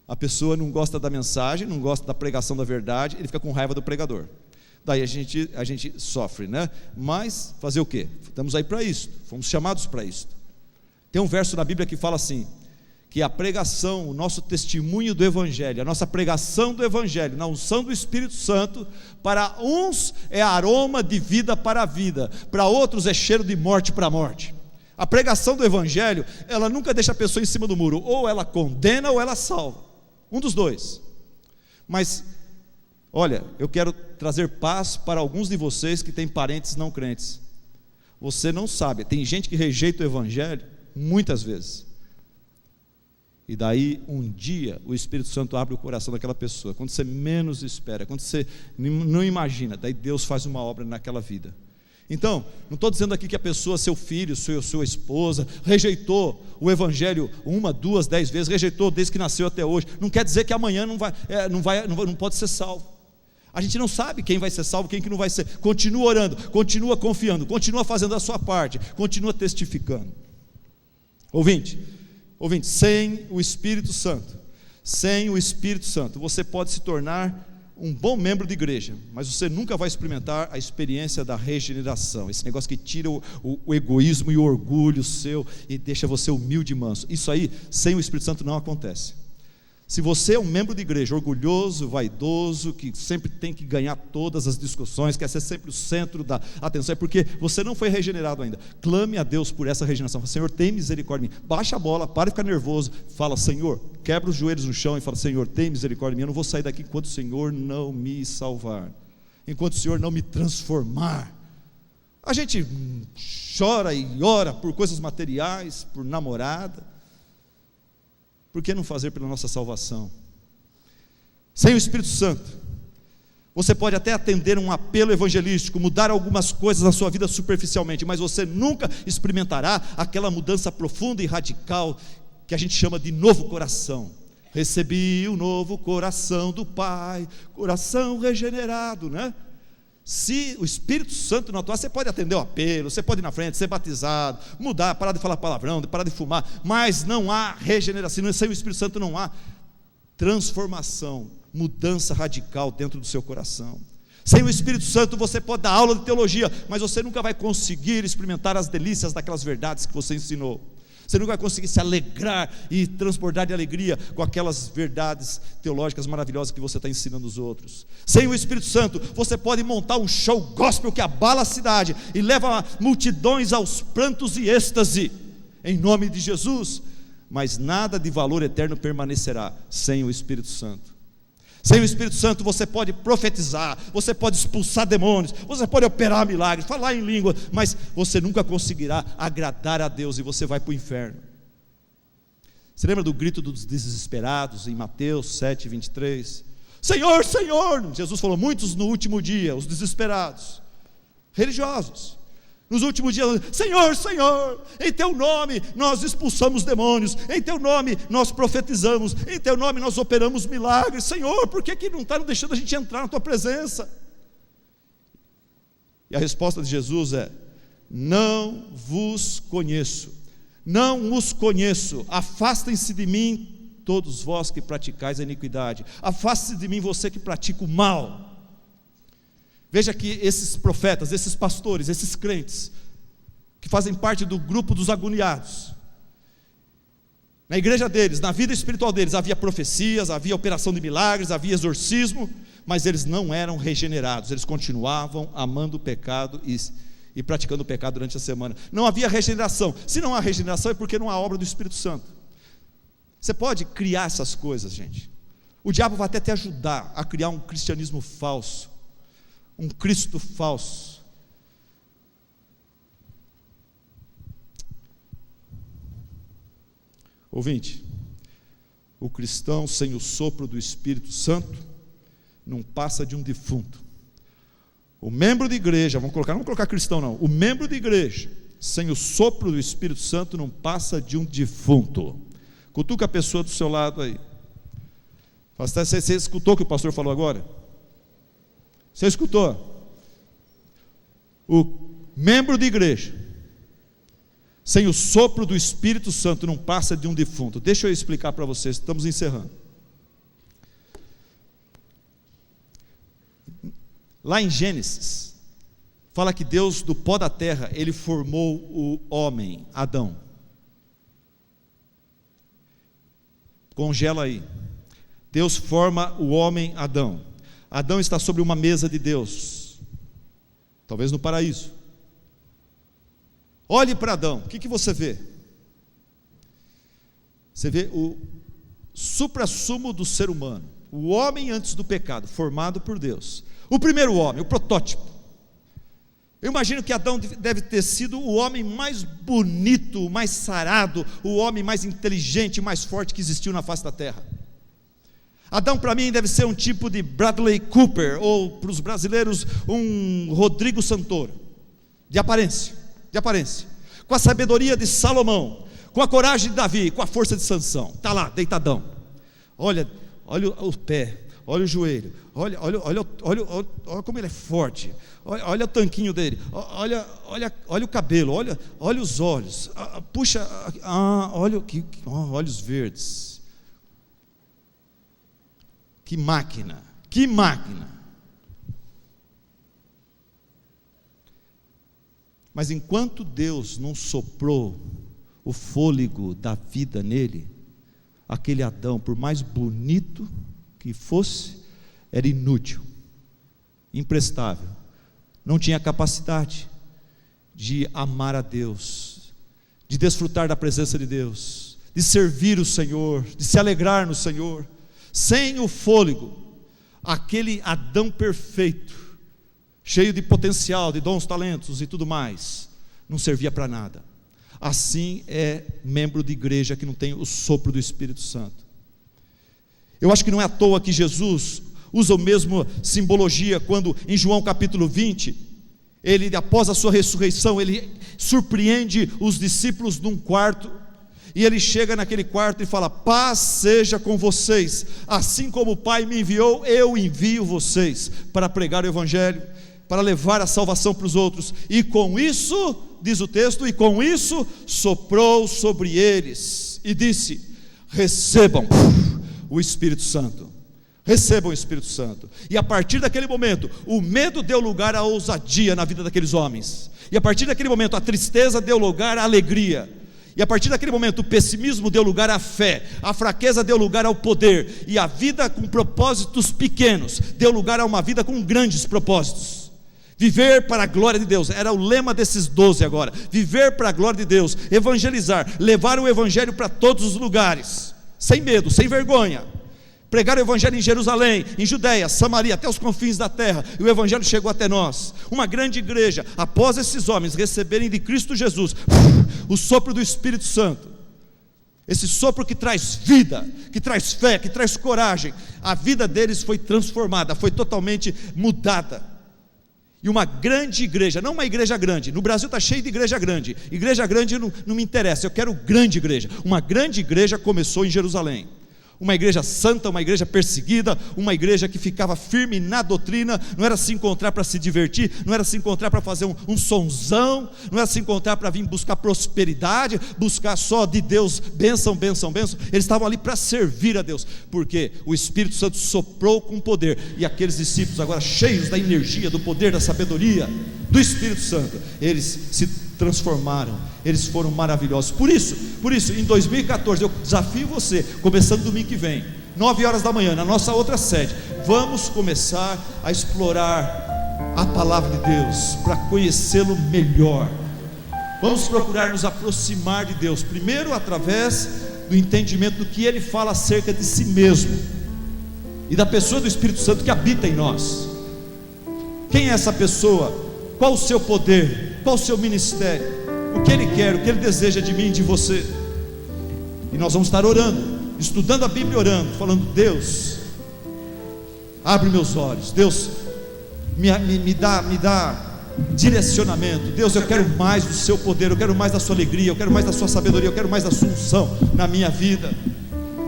A pessoa não gosta da mensagem, não gosta da pregação da verdade, ele fica com raiva do pregador. Daí a gente sofre, né? Mas fazer o quê? Estamos aí para isso, fomos chamados para isso. Tem um verso na Bíblia que fala assim, que a pregação, o nosso testemunho do Evangelho, a nossa pregação do Evangelho, na unção do Espírito Santo, para uns é aroma de vida para a vida, para outros é cheiro de morte para a morte. A pregação do Evangelho, ela nunca deixa a pessoa em cima do muro, ou ela condena ou ela salva. Um dos dois. Mas, olha, eu quero trazer paz para alguns de vocês que têm parentes não crentes. Você não sabe, tem gente que rejeita o Evangelho muitas vezes. E daí, um dia, o Espírito Santo abre o coração daquela pessoa, quando você menos espera, quando você não imagina, daí Deus faz uma obra naquela vida. Então, não estou dizendo aqui que a pessoa, seu filho, sua esposa, rejeitou o Evangelho 1, 2, 10 vezes, rejeitou desde que nasceu até hoje. Não quer dizer que amanhã não pode ser salvo. A gente não sabe quem vai ser salvo, quem que não vai ser. Continua orando, continua confiando, continua fazendo a sua parte, continua testificando. Ouvinte, sem o Espírito Santo, você pode se tornar um bom membro de igreja, mas você nunca vai experimentar a experiência da regeneração, esse negócio que tira o egoísmo e o orgulho seu e deixa você humilde e manso. Isso aí, sem o Espírito Santo, não acontece. Se você é um membro de igreja orgulhoso, vaidoso, que sempre tem que ganhar todas as discussões, quer ser sempre o centro da atenção, é porque você não foi regenerado ainda. Clame a Deus por essa regeneração. Fala, Senhor, tem misericórdia de mim. Baixa a bola, para de ficar nervoso. Fala, Senhor, quebra os joelhos no chão e fala, Senhor, tem misericórdia de mim. Eu não vou sair daqui enquanto o Senhor não me salvar, enquanto o Senhor não me transformar. A gente chora e ora por coisas materiais, por namorada. Por que não fazer pela nossa salvação? Sem o Espírito Santo, você pode até atender um apelo evangelístico, mudar algumas coisas na sua vida superficialmente, mas você nunca experimentará aquela mudança profunda e radical que a gente chama de novo coração. Recebi o novo coração do Pai, coração regenerado, né? Se o Espírito Santo não atuar, você pode atender o apelo, você pode ir na frente, ser batizado, mudar, parar de falar palavrão, parar de fumar, mas não há regeneração, sem o Espírito Santo não há transformação, mudança radical dentro do seu coração. Sem o Espírito Santo você pode dar aula de teologia, mas você nunca vai conseguir experimentar as delícias daquelas verdades que você ensinou. Você nunca vai conseguir se alegrar e transbordar de alegria com aquelas verdades teológicas maravilhosas que você está ensinando aos outros. Sem o Espírito Santo, você pode montar um show gospel que abala a cidade e leva multidões aos prantos e êxtase, em nome de Jesus, mas nada de valor eterno permanecerá sem o Espírito Santo. Sem o Espírito Santo você pode profetizar, você pode expulsar demônios, você pode operar milagres, falar em língua, mas você nunca conseguirá agradar a Deus e você vai para o inferno. Você lembra do grito dos desesperados em Mateus 7, 23? Senhor, Senhor! Jesus falou, muitos no último dia, os desesperados, religiosos, nos últimos dias, Senhor, Senhor, em Teu nome nós expulsamos demônios, em Teu nome nós profetizamos, em Teu nome nós operamos milagres. Senhor, por que não está deixando a gente entrar na Tua presença? E a resposta de Jesus é: não vos conheço, não os conheço, afastem-se de mim todos vós que praticais a iniquidade, afaste-se de mim você que pratica o mal. Veja que esses profetas, esses pastores, esses crentes, que fazem parte do grupo dos agoniados, na igreja deles, na vida espiritual deles, havia profecias, havia operação de milagres, havia exorcismo, mas eles não eram regenerados, eles continuavam amando o pecado e praticando o pecado durante a semana. Não havia regeneração. Se não há regeneração é porque não há obra do Espírito Santo. Você pode criar essas coisas, gente. O diabo vai até te ajudar a criar um cristianismo falso, um Cristo falso. Ouvinte, o cristão sem o sopro do Espírito Santo não passa de um defunto. O membro de igreja, não vamos colocar cristão não, o membro de igreja sem o sopro do Espírito Santo não passa de um defunto. Cutuca a pessoa do seu lado aí. Você escutou o que o pastor falou agora? Você escutou? O membro de igreja sem o sopro do Espírito Santo não passa de um defunto. Deixa eu explicar para vocês, estamos encerrando. Lá em Gênesis fala que Deus, do pó da terra, Ele formou o homem, Adão. Congela aí. Deus forma o homem, Adão. Adão está sobre uma mesa de Deus, talvez no paraíso. Olhe para Adão, o que você vê? Você vê o suprassumo do ser humano, o homem antes do pecado, formado por Deus. O primeiro homem, o protótipo. Eu imagino que Adão deve ter sido o homem mais bonito, mais sarado, o homem mais inteligente, mais forte que existiu na face da terra. Adão para mim deve ser um tipo de Bradley Cooper, ou para os brasileiros um Rodrigo Santoro, de aparência, com a sabedoria de Salomão, com a coragem de Davi, com a força de Sansão. Está lá, deitadão. Olha o pé, olha o joelho, olha como ele é forte, olha o tanquinho dele, olha o cabelo, olha os olhos, puxa, olhos verdes. Que máquina. Mas enquanto Deus não soprou o fôlego da vida nele, aquele Adão, por mais bonito que fosse, era inútil, imprestável, não tinha capacidade de amar a Deus, de desfrutar da presença de Deus, de servir o Senhor, de se alegrar no Senhor. Sem o fôlego, aquele Adão perfeito, cheio de potencial, de dons, talentos e tudo mais, não servia para nada. Assim é membro de igreja que não tem o sopro do Espírito Santo. Eu acho que não é à toa que Jesus usa a mesma simbologia quando em João capítulo 20, ele, após a sua ressurreição, ele surpreende os discípulos num quarto. E ele chega naquele quarto e fala: paz seja com vocês, assim como o Pai me enviou, eu envio vocês para pregar o Evangelho. para levar a salvação para os outros. E com isso, diz o texto, e com isso soprou sobre eles e disse: recebam o Espírito Santo. Recebam o Espírito Santo. E a partir daquele momento, o medo deu lugar à ousadia na vida daqueles homens. E a partir daquele momento, a tristeza deu lugar à alegria. E a partir daquele momento, o pessimismo deu lugar à fé, a fraqueza deu lugar ao poder, e a vida com propósitos pequenos deu lugar a uma vida com grandes propósitos. Viver para a glória de Deus, era o lema desses 12 agora. Viver para a glória de Deus, evangelizar, levar o evangelho para todos os lugares, sem medo, sem vergonha. Pregar o evangelho em Jerusalém, em Judeia, Samaria, até os confins da terra, e o evangelho chegou até nós. Uma grande igreja, após esses homens receberem de Cristo Jesus o sopro do Espírito Santo, esse sopro que traz vida, que traz fé, que traz coragem, a vida deles foi transformada, foi totalmente mudada. E uma grande igreja, não uma igreja grande, no Brasil está cheio de igreja grande não me interessa, eu quero grande igreja. Uma grande igreja começou em Jerusalém. Uma igreja santa, uma igreja perseguida, uma igreja que ficava firme na doutrina. Não era se encontrar para se divertir, não era se encontrar para fazer um sonzão, não era se encontrar para vir buscar prosperidade, buscar só de Deus bênção, bênção, bênção. Eles estavam ali para servir a Deus, porque o Espírito Santo soprou com poder, e aqueles discípulos agora cheios da energia, do poder, da sabedoria do Espírito Santo, eles se transformaram, eles foram maravilhosos. Por isso, em 2014, eu desafio você, começando domingo que vem, 9 horas da manhã, na nossa outra sede, vamos começar a explorar a palavra de Deus, para conhecê-lo melhor. Vamos procurar nos aproximar de Deus, primeiro através do entendimento do que Ele fala acerca de si mesmo, e da pessoa do Espírito Santo que habita em nós. Quem é essa pessoa? Qual o seu poder? Qual o seu ministério? O que Ele quer? O que Ele deseja de mim e de você? E nós vamos estar orando, estudando a Bíblia, orando, falando: Deus, abre meus olhos. Deus, me dá direcionamento. Deus, eu quero mais do seu poder, eu quero mais da sua alegria, eu quero mais da sua sabedoria, eu quero mais da sua unção na minha vida.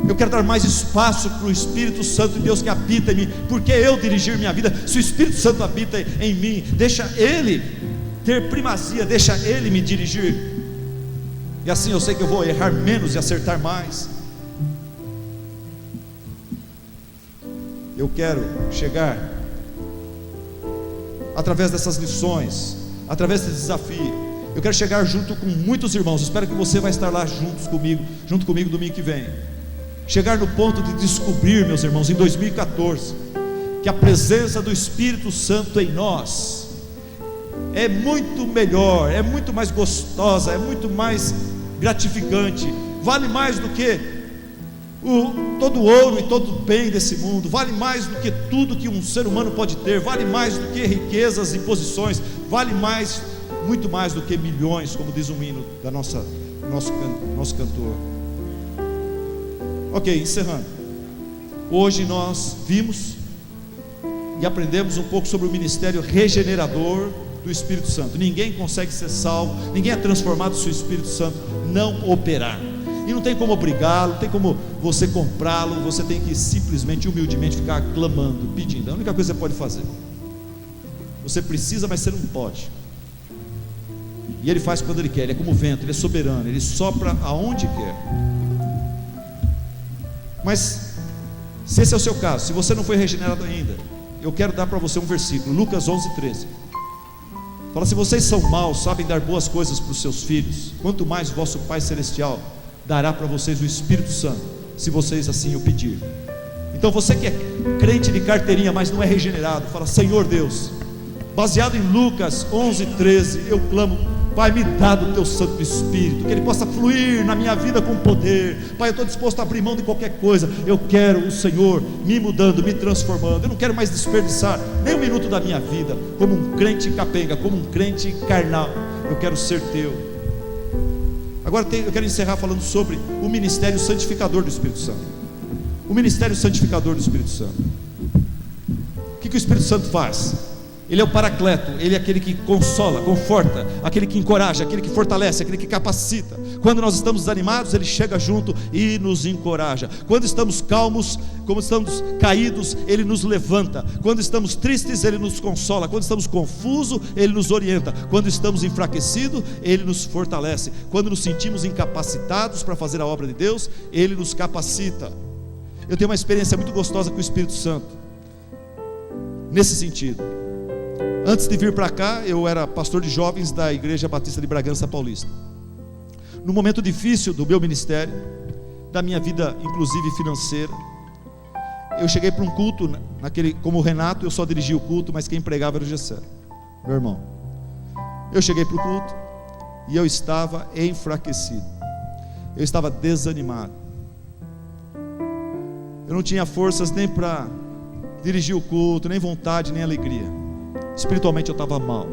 Eu quero dar mais espaço para o Espírito Santo de Deus que habita em mim. Porque eu dirigir minha vida? Se o Espírito Santo habita em mim, deixa Ele ter primazia, deixa Ele me dirigir, e assim eu sei que eu vou errar menos e acertar mais. Eu quero chegar, através dessas lições, através desse desafio, eu quero chegar junto com muitos irmãos. Espero que você vai estar lá junto comigo domingo que vem. Chegar no ponto de descobrir, meus irmãos, em 2014, que a presença do Espírito Santo em nós é muito melhor, é muito mais gostosa, é muito mais gratificante, vale mais do que todo o ouro e todo o bem desse mundo, vale mais do que tudo que um ser humano pode ter, vale mais do que riquezas e posições, vale mais, muito mais do que milhões, como diz um hino da nosso cantor. Ok, encerrando. Hoje nós vimos e aprendemos um pouco sobre o ministério regenerador do Espírito Santo. Ninguém consegue ser salvo, ninguém é transformado se o Espírito Santo não operar. E não tem como obrigá-lo, não tem como você comprá-lo. Você tem que simplesmente, humildemente ficar clamando, pedindo. A única coisa que você pode fazer. Você precisa, mas você não pode. E Ele faz quando Ele quer. Ele é como o vento, Ele é soberano, Ele sopra aonde quer. Mas se esse é o seu caso, se você não foi regenerado ainda, eu quero dar para você um versículo, Lucas 11:13. Fala: se vocês são maus, sabem dar boas coisas para os seus filhos, quanto mais vosso Pai Celestial dará para vocês o Espírito Santo, se vocês assim o pedirem. Então você que é crente de carteirinha, mas não é regenerado, fala: Senhor Deus, baseado em Lucas 11:13, eu clamo: Pai, me dá do teu Santo Espírito, que ele possa fluir na minha vida com poder. Pai, eu estou disposto a abrir mão de qualquer coisa. Eu quero o Senhor me mudando, me transformando. Eu não quero mais desperdiçar nem um minuto da minha vida como um crente capenga, como um crente carnal. Eu quero ser teu. Agora eu quero encerrar falando sobre o ministério santificador do Espírito Santo. O ministério santificador do Espírito Santo. O que o Espírito Santo faz? Ele é o Paracleto, Ele é aquele que consola, conforta, aquele que encoraja, aquele que fortalece, aquele que capacita. Quando nós estamos desanimados, Ele chega junto e nos encoraja. Quando estamos calmos, como estamos caídos, Ele nos levanta. Quando estamos tristes, Ele nos consola. Quando estamos confusos, Ele nos orienta. Quando estamos enfraquecidos, Ele nos fortalece. Quando nos sentimos incapacitados para fazer a obra de Deus, Ele nos capacita. Eu tenho uma experiência muito gostosa com o Espírito Santo, nesse sentido. Antes de vir para cá, eu era pastor de jovens da Igreja Batista de Bragança Paulista. No momento difícil do meu ministério, da minha vida inclusive financeira, eu cheguei para um culto, como o Renato, eu só dirigia o culto, mas quem pregava era o Gessé, meu irmão. Eu cheguei para o culto e eu estava enfraquecido, eu estava desanimado, eu não tinha forças nem para dirigir o culto, nem vontade, nem alegria. Espiritualmente eu estava mal.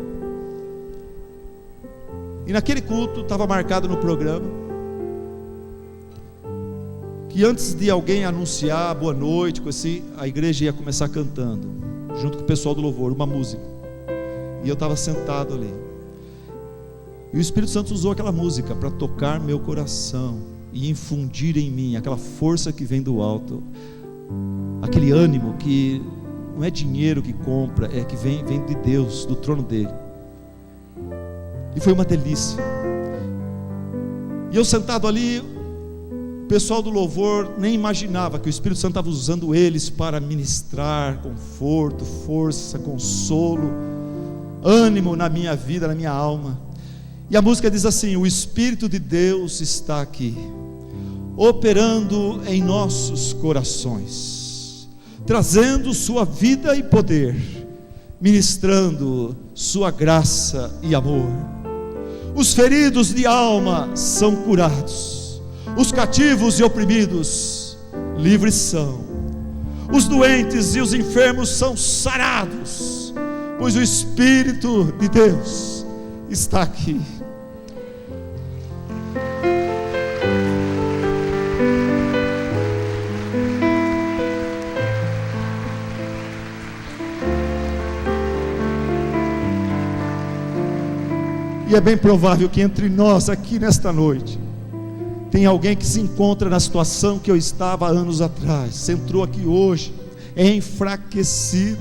E naquele culto estava marcado no programa que antes de alguém anunciar boa noite, assim, a igreja ia começar cantando, junto com o pessoal do louvor, uma música. E eu estava sentado ali. E o Espírito Santo usou aquela música para tocar meu coração e infundir em mim aquela força que vem do alto, aquele ânimo que não é dinheiro que compra, é que vem de Deus, do trono dele. E foi uma delícia. E eu sentado ali, o pessoal do louvor nem imaginava que o Espírito Santo estava usando eles para ministrar conforto, força, consolo, ânimo na minha vida, na minha alma. E a música diz assim: o Espírito de Deus está aqui, operando em nossos corações, trazendo sua vida e poder, ministrando sua graça e amor. Os feridos de alma são curados, os cativos e oprimidos livres são, os doentes e os enfermos são sarados, pois o Espírito de Deus está aqui. E é bem provável que entre nós aqui nesta noite tem alguém que se encontra na situação que eu estava anos atrás. Você entrou aqui hoje enfraquecido,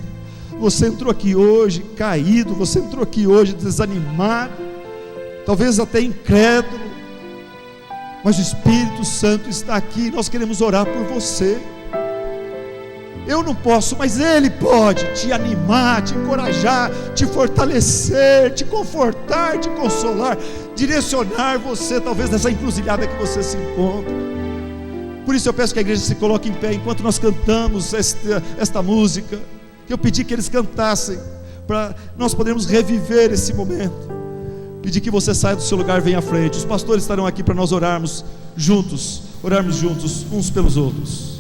você entrou aqui hoje caído, você entrou aqui hoje desanimado, talvez até incrédulo, mas o Espírito Santo está aqui. Nós queremos orar por você. Eu não posso, mas Ele pode te animar, te encorajar, te fortalecer, te confortar, te consolar, direcionar você, talvez nessa encruzilhada que você se encontra. Por isso eu peço que a igreja se coloque em pé enquanto nós cantamos esta música, que eu pedi que eles cantassem, para nós podermos reviver esse momento. Pedir que você saia do seu lugar, venha à frente. Os pastores estarão aqui para nós orarmos juntos uns pelos outros.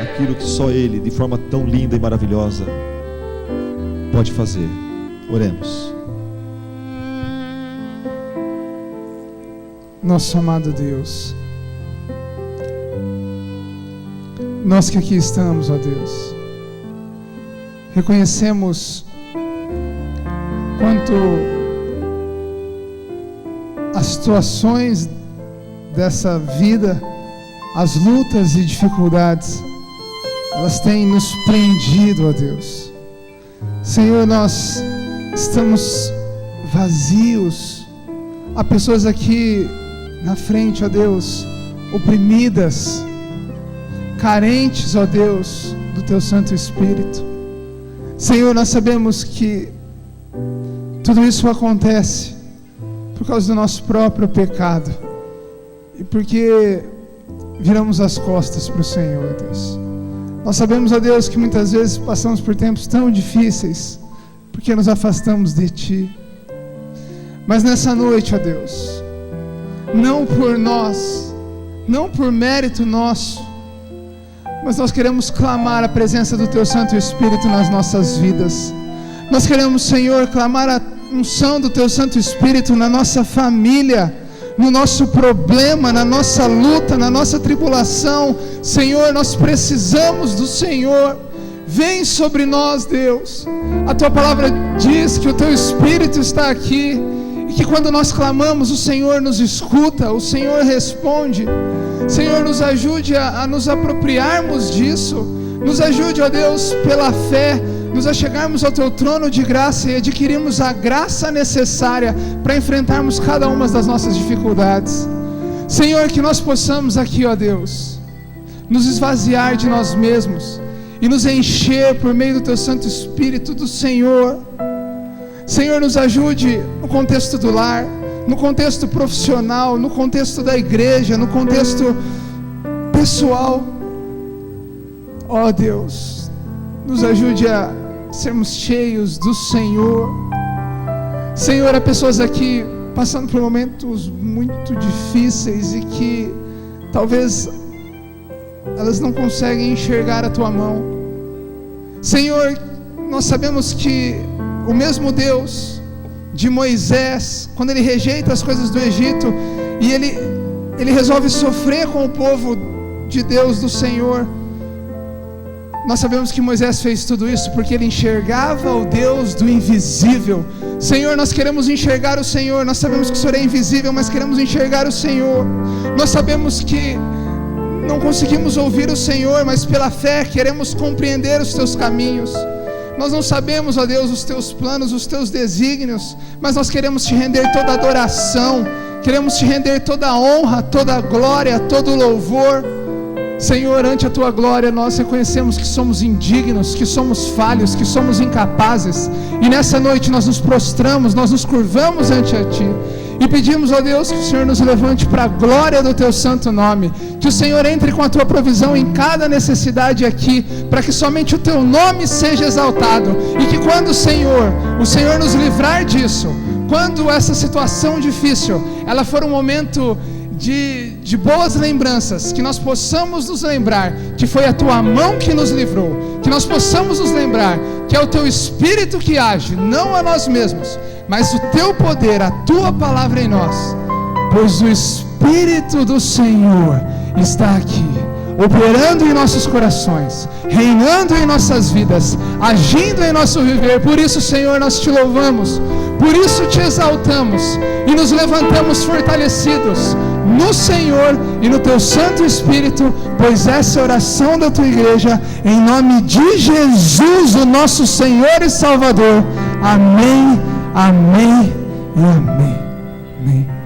Aquilo que só Ele, de forma tão linda e maravilhosa, pode fazer. Oremos. Nosso amado Deus, nós que aqui estamos, ó Deus, reconhecemos quanto as situações dessa vida, as lutas e dificuldades, elas têm nos prendido, ó Deus. Senhor, nós estamos vazios. Há pessoas aqui na frente, ó Deus, oprimidas, carentes, ó Deus, do Teu Santo Espírito. Senhor, nós sabemos que tudo isso acontece por causa do nosso próprio pecado e porque viramos as costas para o Senhor, Deus. Nós sabemos, ó Deus, que muitas vezes passamos por tempos tão difíceis, porque nos afastamos de Ti. Mas nessa noite, ó Deus, não por nós, não por mérito nosso, mas nós queremos clamar a presença do Teu Santo Espírito nas nossas vidas. Nós queremos, Senhor, clamar a unção do Teu Santo Espírito na nossa família, no nosso problema, na nossa luta, na nossa tribulação. Senhor, nós precisamos do Senhor. Vem sobre nós, Deus. A Tua palavra diz que o Teu Espírito está aqui, e que quando nós clamamos, o Senhor nos escuta, o Senhor responde. Senhor, nos ajude a nos apropriarmos disso. Nos ajude, ó Deus, pela fé, nos achegarmos ao Teu trono de graça e adquirirmos a graça necessária para enfrentarmos cada uma das nossas dificuldades. Senhor, que nós possamos aqui, ó Deus, nos esvaziar de nós mesmos e nos encher por meio do Teu Santo Espírito do Senhor. Senhor, nos ajude no contexto do lar, no contexto profissional, no contexto da igreja, no contexto pessoal. Ó Deus, nos ajude a sermos cheios do Senhor. Senhor, há pessoas aqui passando por momentos muito difíceis e que talvez elas não conseguem enxergar a Tua mão. Senhor, nós sabemos que o mesmo Deus de Moisés, quando ele rejeita as coisas do Egito e ele resolve sofrer com o povo de Deus, do Senhor, nós sabemos que Moisés fez tudo isso porque ele enxergava o Deus do invisível. Senhor, nós queremos enxergar o Senhor. Nós sabemos que o Senhor é invisível, mas queremos enxergar o Senhor. Nós sabemos que não conseguimos ouvir o Senhor, mas pela fé queremos compreender os Teus caminhos. Nós não sabemos, ó Deus, os Teus planos, os Teus desígnios, mas nós queremos Te render toda adoração, queremos Te render toda a honra, toda a glória, todo o louvor. Senhor, ante a Tua glória nós reconhecemos que somos indignos, que somos falhos, que somos incapazes, e nessa noite nós nos prostramos, nós nos curvamos ante a Ti e pedimos, ó Deus, que o Senhor nos levante para a glória do Teu santo nome, que o Senhor entre com a Tua provisão em cada necessidade aqui, para que somente o Teu nome seja exaltado, e que quando o Senhor nos livrar disso, quando essa situação difícil ela for um momento de boas lembranças, que nós possamos nos lembrar que foi a Tua mão que nos livrou, que nós possamos nos lembrar que é o Teu Espírito que age, não a nós mesmos, mas o Teu poder, a Tua palavra em nós, pois o Espírito do Senhor está aqui, operando em nossos corações, reinando em nossas vidas, agindo em nosso viver. Por isso, Senhor, nós Te louvamos, por isso Te exaltamos e nos levantamos fortalecidos no Senhor e no Teu Santo Espírito, pois essa é a oração da Tua igreja, em nome de Jesus, o nosso Senhor e Salvador. Amém, amém e amém. Amém.